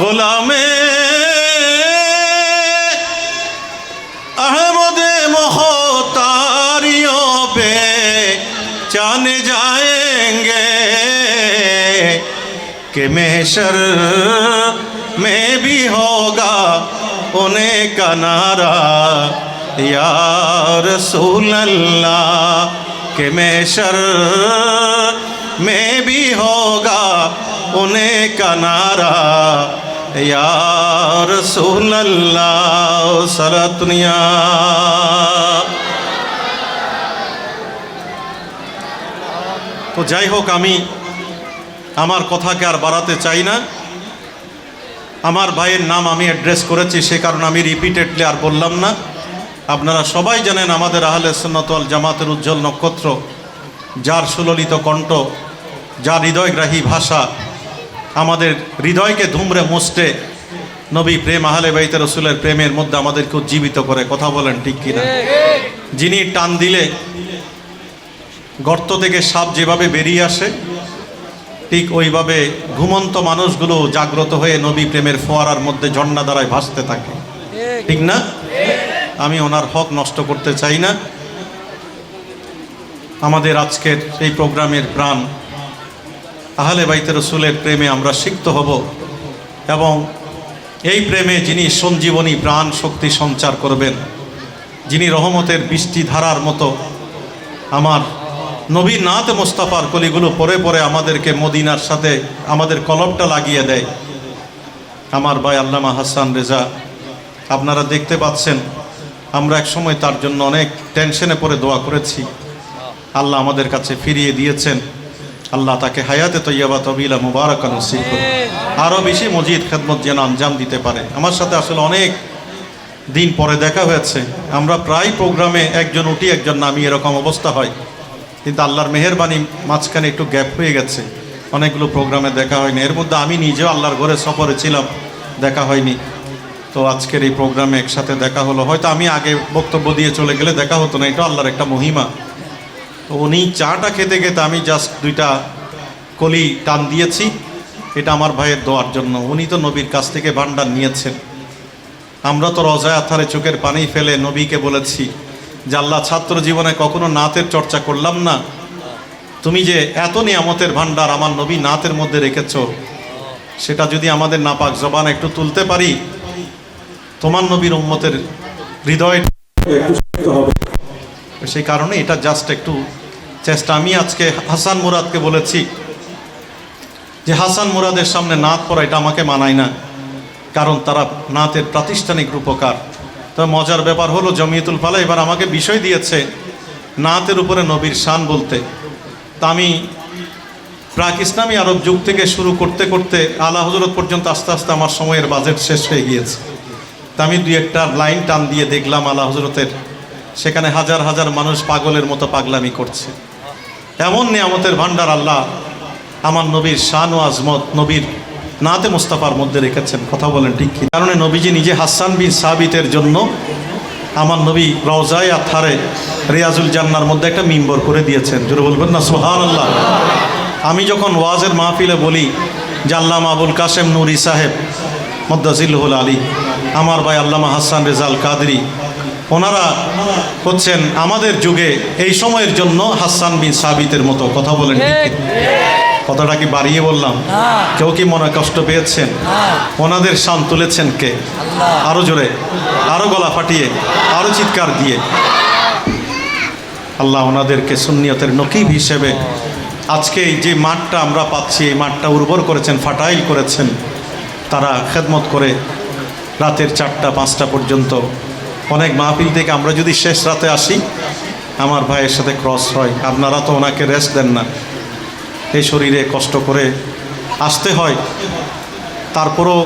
गुलामे अहमद मोहतारियों पे जाने जाएंगे कि महशर में भी होगा उन्हें का नारा या रसूल अल्लाह के महशर में भी होगा उन्हें का नारा या रसूल अल्लाह सलातुनिया। তো যাই হোক, আমি আমার কথাকে আর বাড়াতে চাই না। আমার ভাইয়ের নাম আমি অ্যাড্রেস করেছি, সে কারণে আমি রিপিটেডলি আর বললাম না। আপনারা সবাই জানেন আমাদের আহলে সুন্নাত ওয়াল জামাতের উজ্জ্বল নক্ষত্র, যার সুললিত কণ্ঠ, যার হৃদয়গ্রাহী ভাষা আমাদের হৃদয়কে ধুমরে মুছতে নবী প্রেম, আহলে বাইতে রসুলের প্রেমের মধ্যে আমাদেরকে উজ্জীবিত করে। কথা বলেন ঠিক কিনা? যিনি টান দিলে গর্ত থেকে সাপ যেভাবে বেরিয়ে আসে, ঠিক ওইভাবে ঘুমন্ত মানুষগুলো জাগ্রত হয়ে নবী প্রেমের ফোয়ারার মধ্যে ঝর্ণা দ্বারায় ভাসতে থাকে, ঠিক না? আমি ওনার হক নষ্ট করতে চাই না। আমাদের আজকের এই প্রোগ্রামের প্রাণ আহলে বাইতে রসুলের প্রেমে আমরা সিক্ত হব, এবং এই প্রেমে যিনি সঞ্জীবনী প্রাণ শক্তি সঞ্চার করবেন, যিনি রহমতের বৃষ্টি ধারার মতো আমার নবীর নাতে মোস্তাফার কলিগুলো পরে পরে আমাদেরকে মদিনার সাথে আমাদের কলবটা লাগিয়ে দেয়, আমার ভাই আল্লামা হাসান রেজা। আপনারা দেখতে পাচ্ছেন আমরা এক সময় তার জন্য অনেক টেনশনে পড়ে দোয়া করেছি, আল্লাহ আমাদের কাছে ফিরিয়ে দিয়েছেন। আল্লাহ তাকে হায়াতে তৈয়বা তবিলা মুবারাকা নসিব করুন, আরও বেশি মজিদ খেদমত যেন আঞ্জাম দিতে পারে। আমার সাথে আসলে অনেক দিন পরে দেখা হয়েছে, আমরা প্রায় প্রোগ্রামে একজন উঠি একজন নামি, এরকম অবস্থা হয়, কিন্তু আল্লাহর মেহেরবানি মাঝখানে একটু গ্যাপ হয়ে গেছে, অনেকগুলো প্রোগ্রামে দেখা হয়নি। এর মধ্যে আমি নিজেও আল্লাহর ঘরে সফরে ছিলাম, দেখা হয়নি। তো আজকের এই প্রোগ্রামে একসাথে দেখা হলো। হয়তো আমি আগে বক্তব্য দিয়ে চলে গেলে দেখা হতো না, এটা আল্লাহর একটা মহিমা। তো উনি চাটা খেতে খেতে আমি জাস্ট দুইটা কলি টান দিয়েছি, এটা আমার ভাইয়ের দোয়ার জন্য। উনি তো নবীর কাছ থেকে ভান্ডার নিয়েছেন। আমরা তো রজায় আথারে চোখের পানি ফেলে নবীকে বলেছি যে আল্লাহ, ছাত্র জীবনে কখনো নাতের চর্চা করলাম না, তুমি যে এত নিয়ামতের ভান্ডার আমার নবী নাতের মধ্যে রেখেছ, সেটা যদি আমাদের নাপাক জবান একটু তুলতে পারি, তোমার নবীর উম্মতের হৃদয় হবে। সেই কারণে এটা জাস্ট একটু চেষ্টা। আমি আজকে হাসান মুরাদকে বলেছি যে হাসান মুরাদের সামনে নাত পড়া এটা আমাকে মানায় না, কারণ তারা নাতের প্রাতিষ্ঠানিক রূপকার। তবে মজার ব্যাপার হলো জমিয়তুল ফালাহ এবার আমাকে বিষয় দিয়েছে নাতের উপরে নবীর শান বলতে। তা আমি প্রাক ইসলামী আরব যুগ থেকে শুরু করতে করতে আলা হজরত পর্যন্ত আস্তে আস্তে আমার সময়ের বাজেট শেষ হয়ে গিয়েছে। তা আমি দুই একটা লাইন টান দিয়ে দেখলাম আলা হজরতের, সেখানে হাজার হাজার মানুষ পাগলের মতো পাগলামি করছে। এমন নিয়ামতের ভান্ডার আল্লাহ আমার নবীর শান ও আজমত নবীর নাতে মুস্তাফার মধ্যে রেখেছেন। কথা বলেন ঠিক কি? কারণে নবীজি নিজে হাসান বিন সাবিতের জন্য আমার নবী রওজায়ে আথারে রিয়াজুল জান্নার মধ্যে একটা মিম্বর করে দিয়েছেন। জোরে বলবেন না সুবহানাল্লাহ। আমি যখন ওয়াজের মাহফিলে বলি যে আল্লামা আবুল কাসেম নুরি সাহেব মদ্দাজিল্লুহুল আলী, আমার ভাই আল্লামা হাসান রেজাল কাদরি, ওনারা হচ্ছেন আমাদের যুগে এই সময়ের জন্য হাসান বিন সাবিতের মতো। কথা বলেন ঠিক? কথাটা কি বাড়িয়ে বললাম? কেউ কি মনে কষ্ট পেয়েছেন? ওনাদের শান তুলেছেন কে? আরো জোরে, আরো গলা ফাটিয়ে, আরো চিৎকার দিয়ে। আল্লাহ ওনাদেরকে সুন্নিয়তের নকিব হিসেবে আজকে যে মাঠটা আমরা পাচ্ছি, এই মাঠটা উর্বর করেছেন, ফার্টাইল করেছেন। তারা খেদমত করে রাতের 4টা 5টা পর্যন্ত। অনেক মাহফিল থেকে আমরা যদি শেষ রাতে আসি, আমার ভাইয়ের সাথে ক্রস হয়। আপনারা তো ওনাকে রেস্ট দেন না, এই শরীরে কষ্ট করে আসতে হয়। তারপরও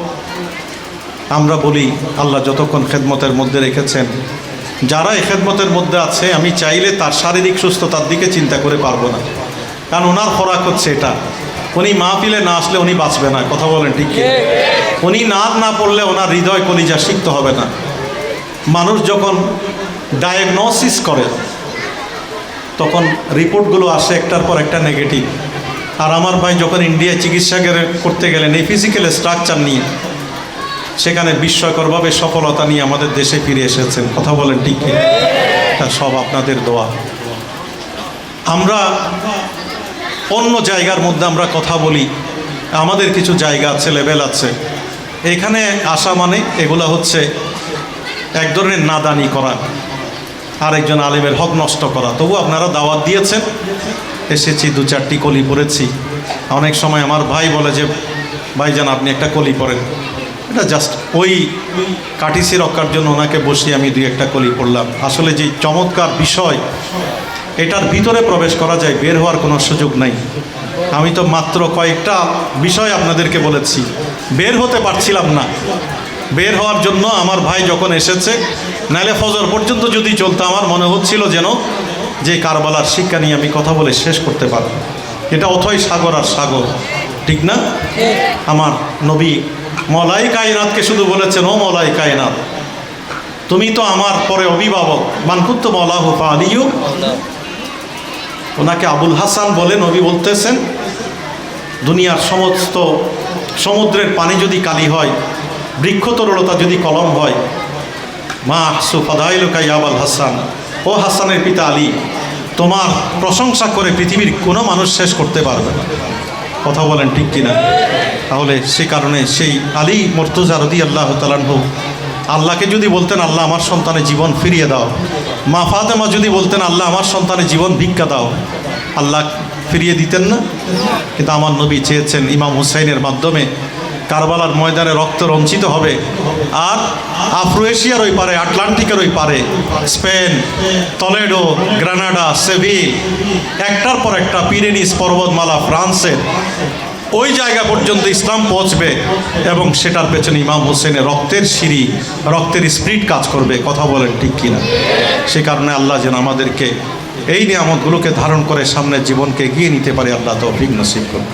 আমরা বলি আল্লাহ যতক্ষণ খেদমতের মধ্যে রেখেছেন, যারা এই খেদমতের মধ্যে আছে, আমি চাইলে তার শারীরিক সুস্থতার দিকে চিন্তা করে পারবো না, কারণ ওনার খোরাক হচ্ছে এটা। উনি মাহফিলে না আসলে উনি বাঁচবে না। কথা বলেন ঠিক? উনি না পড়লে ওনার হৃদয় কলিজা সিক্ত হবে না। মানুষ যখন ডায়াগনোসিস করে তখন রিপোর্টগুলো আসে একটার পর একটা নেগেটিভ। আর আমার ভাই যখন ইন্ডিয়ায় চিকিৎসা করতে গেলেন এই ফিজিক্যাল স্ট্রাকচার নিয়ে, সেখানে বিস্ময়করভাবে সফলতা নিয়ে আমাদের দেশে ফিরে এসেছেন। কথা বলেন ঠিক? এটা সব আপনাদের দোয়া। আমরা অন্য জায়গার মধ্যে আমরা কথা বলি, আমাদের কিছু জায়গা আছে, লেভেল আছে। এখানে আসা মানে এগুলা হচ্ছে এক ধরনের নাদানি করা। আরেকজন আলেমের হক নষ্ট করা। তবু আপনারা দাওয়াত দিয়েছেন, এসেছি, 2-4টি কলি পড়েছি। অনেক সময় আমার ভাই বলে যে ভাইজান আপনি একটা কলি পড়েন, এটা জাস্ট ওই কাটিসি রক্ষার জন্য ওনাকে বসিয়ে আমি 2-1টা কলি পড়লাম। আসলে যে চমৎকার বিষয়, এটার ভিতরে প্রবেশ করা যায়, বের হওয়ার কোনো সুযোগ নাই। আমি তো মাত্র কয়েকটা বিষয় আপনাদেরকে বলেছি, বের হতে পারছিলাম না। বের হওয়ার জন্য আমার ভাই যখন এসেছে, নাহলে ফজর পর্যন্ত যদি চলতো, আমার মনে হচ্ছিল যেন যে কারবালার শিক্ষা নিয়ে আমি কথা বলে শেষ করতে পারব। এটা অথই সাগর আর সাগর, ঠিক না? আমার নবী মওলাই কায়নাতকে শুধু বলেছেন, ও মওলাই কায়নাত, তুমি তো আমার পরে অভিভাবক, মানকুত্ত মওলাহু ফাআলিয়ু। ওনাকে আবুল হাসান বলে নবী বলতেছেন, দুনিয়ার সমস্ত সমুদ্রের পানি যদি কালি হয়, বৃক্ষতরলতা যদি কলম হয়, মা সুফাদাইলুকা ইয়া আবুল হাসান, ও হাসানের পিতা আলী, তোমার প্রশংসা করে পৃথিবীর কোনো মানুষ শেষ করতে পারবে না। কথা বলেন ঠিক কিনা? তাহলে সে কারণে সেই আলী মুর্তজা রাদিয়াল্লাহু তাআলা আনহু আল্লাহকে যদি বলতেন আল্লাহ আমার সন্তানের জীবন ফিরিয়ে দাও, মা ফাতেমা যদি বলতেন আল্লাহ আমার সন্তানের জীবন ভিক্ষা দাও, আল্লাহ ফিরিয়ে দিতেন না? কিন্তু আমার নবী চেয়েছেন ইমাম হুসাইনের মাধ্যমে কারবালার ময়দানে রক্ত রঞ্চিত হবে, আর আফ্রো এশিয়ার ওই পারে, আটলান্টিকের ওই পারে, স্পেন, টলেডো, গ্রানাডা, সেভিল, একটার পর একটা পিরেনিস পর্বতমালা, ফ্রান্সের ওই জায়গা পর্যন্ত ইসলাম পৌঁছবে, এবং সেটার পেছনে ইমাম হোসেনের রক্তের সিঁড়ি, রক্তের স্পিরিট কাজ করবে। কথা বলেন ঠিক কিনা? সে কারণে আল্লাহ যেন আমাদেরকে এই নিয়ামতগুলোকে ধারণ করে সামনের জীবনকে এগিয়ে নিতে পারে, আল্লাহ তৌফিক নসিব করুন।